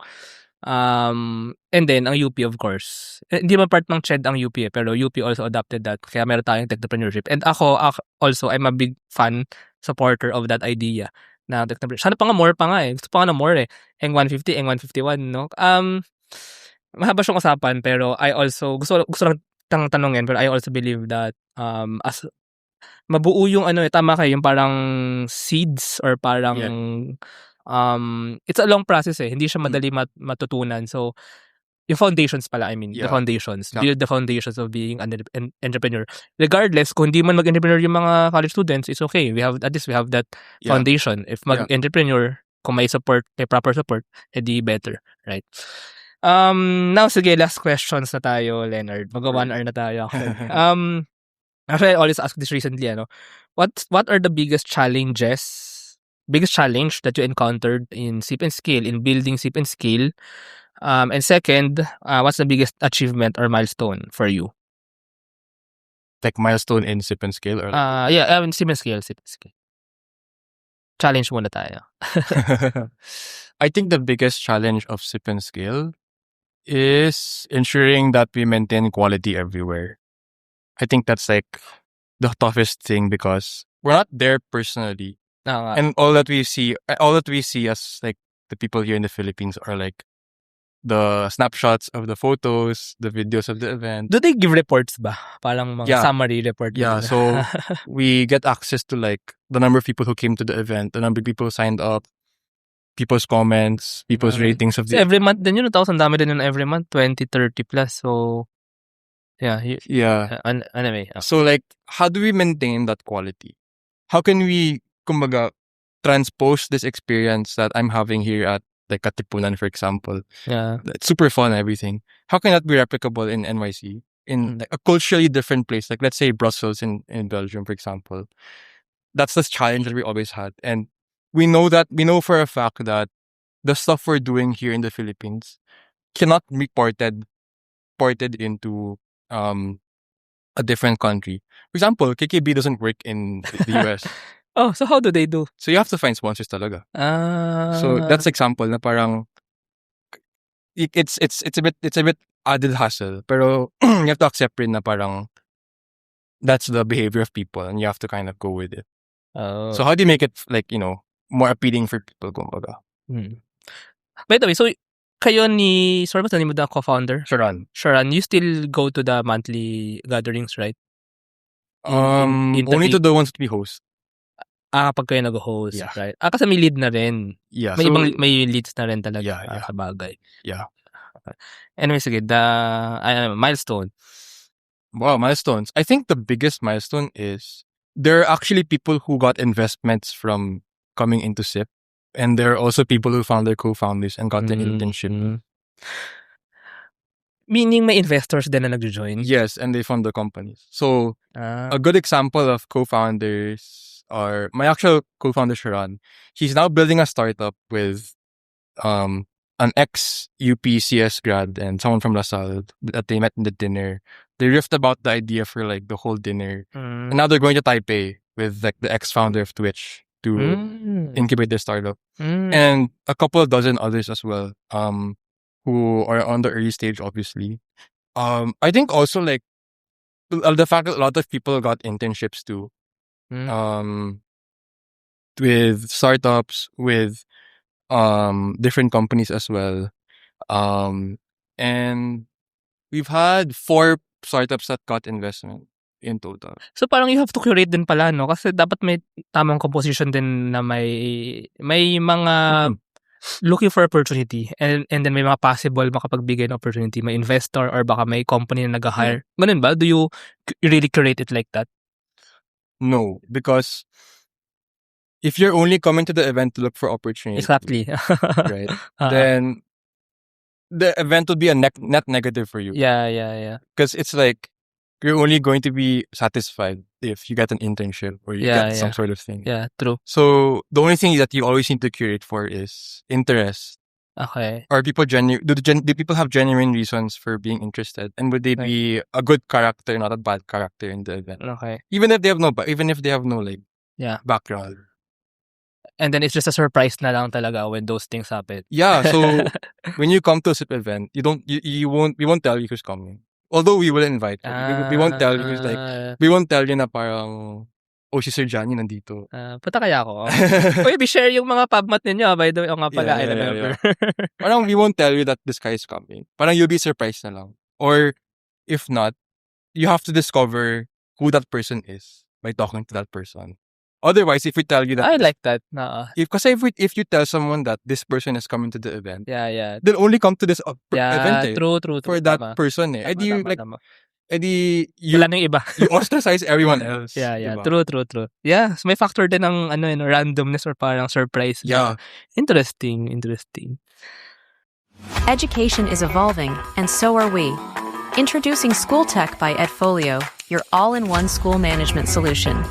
And then, ang UP, of course. Hindi man part ng CHED ang UP, pero UP also adopted that. Kaya meron tayong technopreneurship. And ako, also, I'm a big fan, supporter of that idea. Na technopreneurship. Sana pa nga more pa nga eh. Gusto pa nga na more eh. N150, N151, no? Mahaba siyang usapan, pero I also, gusto lang tanongin, pero I also believe that, as mabuo yung tama kayo, yung parang seeds or parang it's a long process eh. Hindi siya madali matutunan. So, yung foundations pala, the foundations. Yeah. Build the foundations of being an entrepreneur. Regardless, kung hindi man mag-entrepreneur yung mga college students, it's okay. At least we have that foundation. If mag-entrepreneur, kung may support, may proper support, edi better, right? Now, sige, last questions na tayo, Leonard. Mag-1 hour na tayo. Actually, I always ask this recently, what are the biggest challenge that you encountered in Sip and Scale, in building Sip and Scale? And second, what's the biggest achievement or milestone for you? Like milestone in Sip and Scale? Or Sip and Scale. Challenge muna tayo. I think the biggest challenge of Sip and Scale is ensuring that we maintain quality everywhere. I think that's like the toughest thing because we're not there personally. And all that we see as like the people here in the Philippines are like the snapshots of the photos, the videos of the event. Do they give reports ba? Parang mga summary report. Yeah, so we get access to like the number of people who came to the event, the number of people who signed up, people's comments, people's ratings of the every month din yun, 1,000 dami din yun every month, 20, 30 plus. So anyway. So like, how do we maintain that quality? How can we, kumbaga, transpose this experience that I'm having here at like Katipunan, for example? Yeah. It's super fun and everything. How can that be replicable in NYC? In like a culturally different place, like let's say Brussels in Belgium, for example. That's the challenge that we always had. And we know for a fact that the stuff we're doing here in the Philippines cannot be ported into a different country. For example, KKB doesn't work in the US. Oh, so how do they do? So you have to find sponsors talaga. So that's example na parang it's a bit added hassle, pero you have to accept rin na parang that's the behavior of people and you have to kind of go with it. So how do you make it like, more appealing for people, kumbaga? By the way, so kayo ni, sorry, what's the name of the co-founder? Sharan, you still go to the monthly gatherings, right? Only to the ones that we host. Kapag kayo nag-host, right? Kasi may lead na rin. Yeah. May leads na rin talaga sa bagay. Yeah. Anyway, sige, the milestone. Wow, milestones. I think the biggest milestone is there are actually people who got investments from coming into SIP. And there are also people who found their co-founders and got the internship. Meaning may investors din na nag-join? Yes, and they fund the companies. So, a good example of co-founders are my actual co-founder, Sharan. He's now building a startup with an ex-UPCS grad and someone from LaSalle that they met in the dinner. They riffed about the idea for like the whole dinner. And now they're going to Taipei with like the ex-founder of Twitch to incubate their startup. And a couple of dozen others as well, who are on the early stage, obviously. I think also like the fact that a lot of people got internships too, with startups, with different companies as well. And we've had 4 startups that got investment in total. So parang you have to curate din pala, no? Kasi dapat may tamang composition din na may mga looking for opportunity and then may mga possible makapagbigay ng opportunity, may investor or baka may company na nag-hire. Ganun ba? Do you really curate it like that? No, because if you're only coming to the event to look for opportunity, exactly, right? Then the event would be a net negative for you. Yeah. Because it's like you're only going to be satisfied if you get an internship or you get some sort of thing. Yeah, true. So the only thing that you always need to curate for is interest. Okay. Are people do people have genuine reasons for being interested, and would they be a good character, not a bad character in the event? Okay. Even if they have no like background. And then it's just a surprise na lang talaga when those things happen. Yeah, so when you come to a SIP event, we won't tell you who's coming. Although we will invite you. We won't tell you who's like, we won't tell you na parang, oh, si Sir Johnny nandito. Punta kaya ako. Uy, share yung mga pubmat ninyo. By the way, nga pala, I remember. Parang we won't tell you that this guy is coming. Parang you'll be surprised na lang. Or if not, you have to discover who that person is by talking to that person. Otherwise, if we tell you that... I like that. If you tell someone that this person is coming to the event, yeah, they'll only come to this event true. For that person eh. Wala nang iba. You ostracize everyone else. Yeah, diba? true. Yeah, so may factor din ng randomness or parang surprise. Yeah. Interesting. Education is evolving, and so are we. Introducing School Tech by Edfolio, your all-in-one school management solution.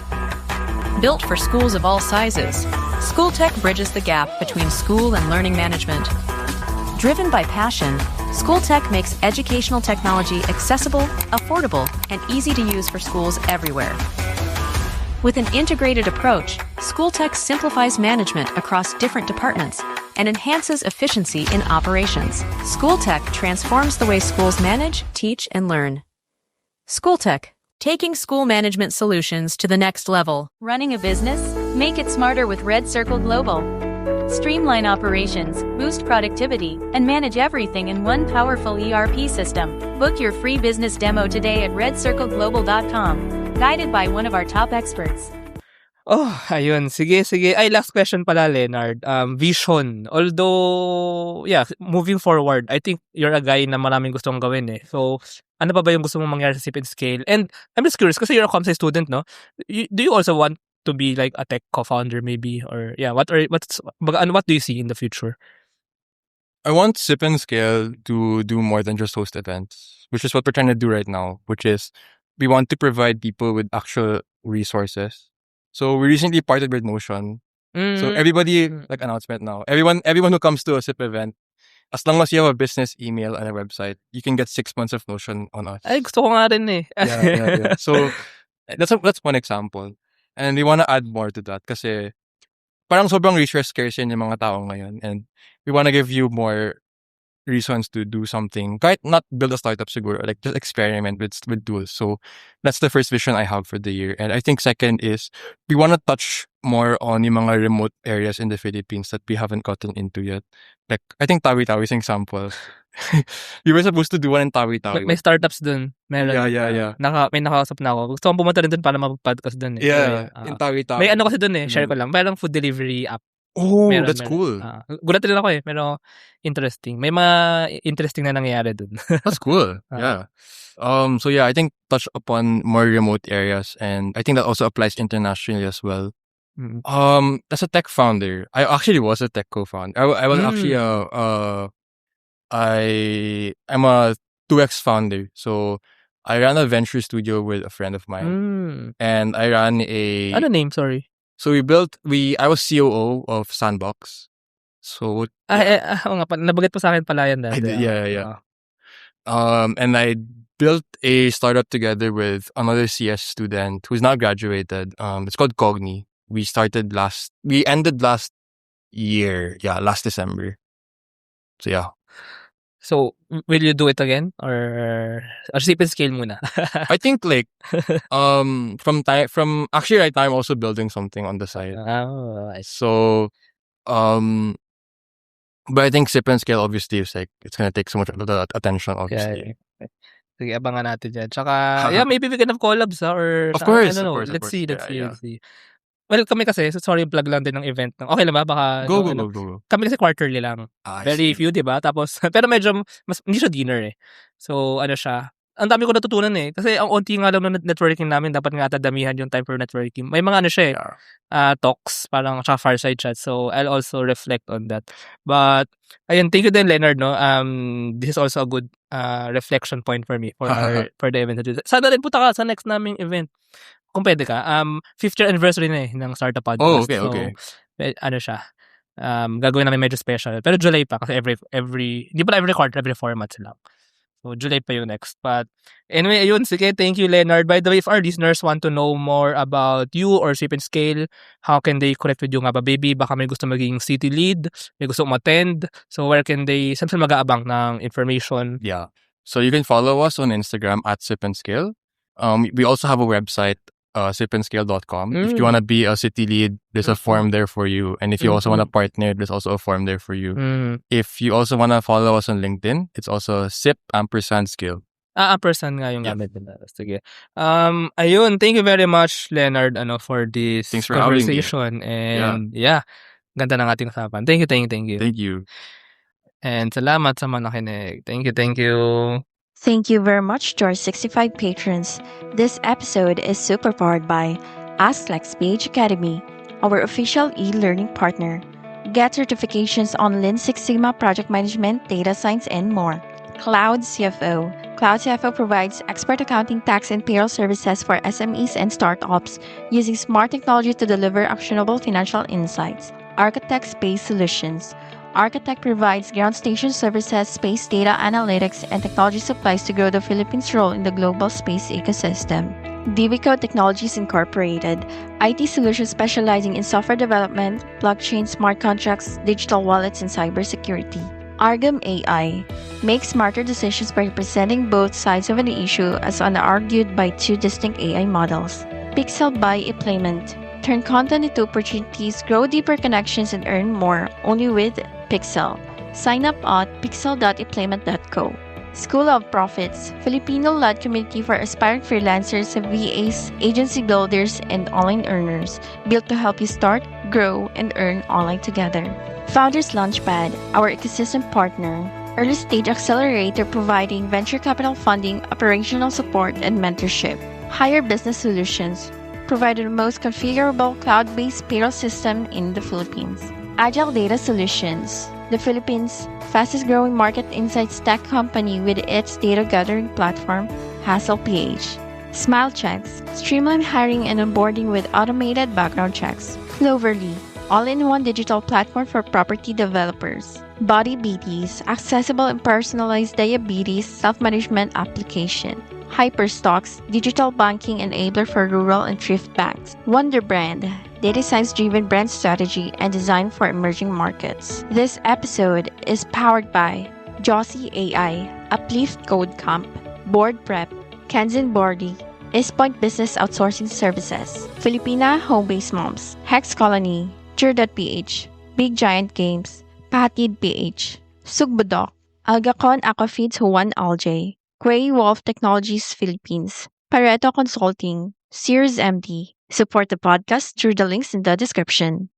Built for schools of all sizes, School Tech bridges the gap between school and learning management. Driven by passion, School Tech makes educational technology accessible, affordable, and easy to use for schools everywhere. With an integrated approach, School Tech simplifies management across different departments and enhances efficiency in operations. School Tech transforms the way schools manage, teach, and learn. School Tech, taking school management solutions to the next level. Running a business? Make it smarter with Red Circle Global. Streamline operations, boost productivity, and manage everything in one powerful ERP system. Book your free business demo today at redcircleglobal.com, guided by one of our top experts. Oh, ayun. Sige. Ay, last question pala, Leonard. Vision. Although, moving forward, I think you're a guy na maraming gustong gawin eh. So, ano pa ba yung gusto mong mangyari sa Sip and Scale? And I'm just curious, kasi you're a comp sci student, no? Do you also want to be like a tech co-founder maybe? Or, what do you see in the future? I want Sip and Scale to do more than just host events, which is what we're trying to do right now, which is we want to provide people with actual resources. So we recently partnered with Notion. So everybody, like announcement now, everyone who comes to a SIP event, as long as you have a business email and a website, you can get 6 months of Notion on us. Ay, gusto ko nga rin eh. Yeah. So that's one example. And we want to add more to that kasi parang sobrang resource scarce yung mga tao ngayon. And we want to give you more reasons to do something. Kahit not build a startup siguro, like just experiment with tools. So that's the first vision I have for the year. And I think second is we want to touch more on yung mga remote areas in the Philippines that we haven't gotten into yet. Like, I think Tawi-Tawi is an example. We were supposed to do one in Tawi-Tawi. May startups dun. Meron. Yeah. May nakausap na ako. Gusto kong pumunta rin dun para mag-podcast dun eh. Yeah, in Tawi-Tawi. May ano kasi dun eh, share ko lang. Parang food delivery app. Oh, that's cool. Gulat rin ako eh, pero interesting. May mga interesting na nangyayari dun. That's cool. Yeah. So yeah, I think touch upon more remote areas, and I think that also applies internationally as well. As a tech founder, I actually was a tech co-founder. I was actually I'm a 2X founder. So I ran a venture studio with a friend of mine, and I ran a... Ano name? Sorry. So I was COO of Sandbox. So nga pa, nabanggit po sa akin pala yan dati. Yeah. And I built a startup together with another CS student who's now graduated. It's called Cogni. We ended last year. Yeah, last December. So yeah. So, will you do it again? Or Sip and Scale muna? I think like, actually right now I'm also building something on the side. Oh, I see. So, but I think Sip and Scale obviously is like, it's gonna take so much attention obviously. Yeah. Sige, abangan natin dyan. Tsaka, maybe we can have collabs or... Of course, I don't know. of course. Let's see. Well, kami kasi, sorry, plug lang din ng event. Okay lang ba? Baka... Go. Kami kasi quarterly lang. Very few, di ba? Tapos, pero medyo, hindi siya dinner eh. So, ano siya, ang dami ko natutunan eh. Kasi ang onti nga lang ng networking namin, dapat nga damihan yung time for networking. May mga ano siya talks, parang tsaka fireside chat. So, I'll also reflect on that. But, ayun, thank you din, Leonard, no? This is also a good reflection point for me for for the event. Sana rin punta ka sa next naming event. Kung pwede ka. 5th year anniversary na ng Startup Podcast. Okay. Ano siya, gagawin namin medyo special. Pero July pa kasi hindi pala every quarter, every 4 months lang. So, July pa yung next. But, anyway, ayun, sige, thank you, Leonard. By the way, if our listeners want to know more about you or Sip and Scale, how can they connect with you nga ba, baby? Baka may gusto maging city lead, may gusto umattend. So, where can they, saan sila mag-aabang ng information? Yeah. So you can follow us on Instagram at Sip and Scale. We also have a website, sipandscale.com. If you want to be a city lead, there's a form there for you. And if you also want to partner, there's also a form there for you. If you also want to follow us on LinkedIn, it's also Sip_Scale. Ampersand nga yung gamit nila. Sige. Ayun, thank you very much, Leonard, for this Thanks for having me. conversation. And yeah, ganda ng ating usapan. Thank you. Thank you. And salamat sa mga nakinig. Thank you. Thank you very much to our 65 patrons. This episode is super powered by AskLexPH Academy, our official e-learning partner. Get certifications on Lean Six Sigma project management, data science, and more. Cloud CFO. Cloud CFO provides expert accounting, tax, and payroll services for SMEs and startups using smart technology to deliver actionable financial insights. Architect Space Solutions. Architect provides ground station services, space data analytics, and technology supplies to grow the Philippines' role in the global space ecosystem. DBCO Technologies Incorporated, IT solutions specializing in software development, blockchain, smart contracts, digital wallets, and cybersecurity. Argam AI makes smarter decisions by representing both sides of an issue as argued by two distinct AI models. Pixel by Employment. Turn content into opportunities, grow deeper connections, and earn more only with Pixel. Sign up at pixel.employment.co. School of Profits, Filipino-led community for aspiring freelancers, VAs, agency builders, and online earners, built to help you start, grow, and earn online together. Founders Launchpad, our ecosystem partner, early stage accelerator providing venture capital funding, operational support, and mentorship. Higher Business Solutions, provided the most configurable cloud-based payroll system in the Philippines. Agile Data Solutions, the Philippines' fastest-growing market insights tech company with its data gathering platform, HustlePH. Smile Checks, streamline hiring and onboarding with automated background checks. Cloverly, all-in-one digital platform for property developers. Body Beaties, accessible and personalized diabetes self-management application. Hyperstocks, digital banking enabler for rural and thrift banks. Wonder Brand, data science-driven brand strategy and design for emerging markets. This episode is powered by Josie AI, Uplift Code Camp, Board Prep, Kenzin Bordy, Eastpoint Business Outsourcing Services, Filipina Home-Based Moms, Hex Colony, Cure.ph, Big Giant Games, Patid PH, Sugbudok, Algacon Aquafeeds Juan Alj, Quay Wolf Technologies Philippines, Pareto Consulting, Sears MD. Support the podcast through the links in the description.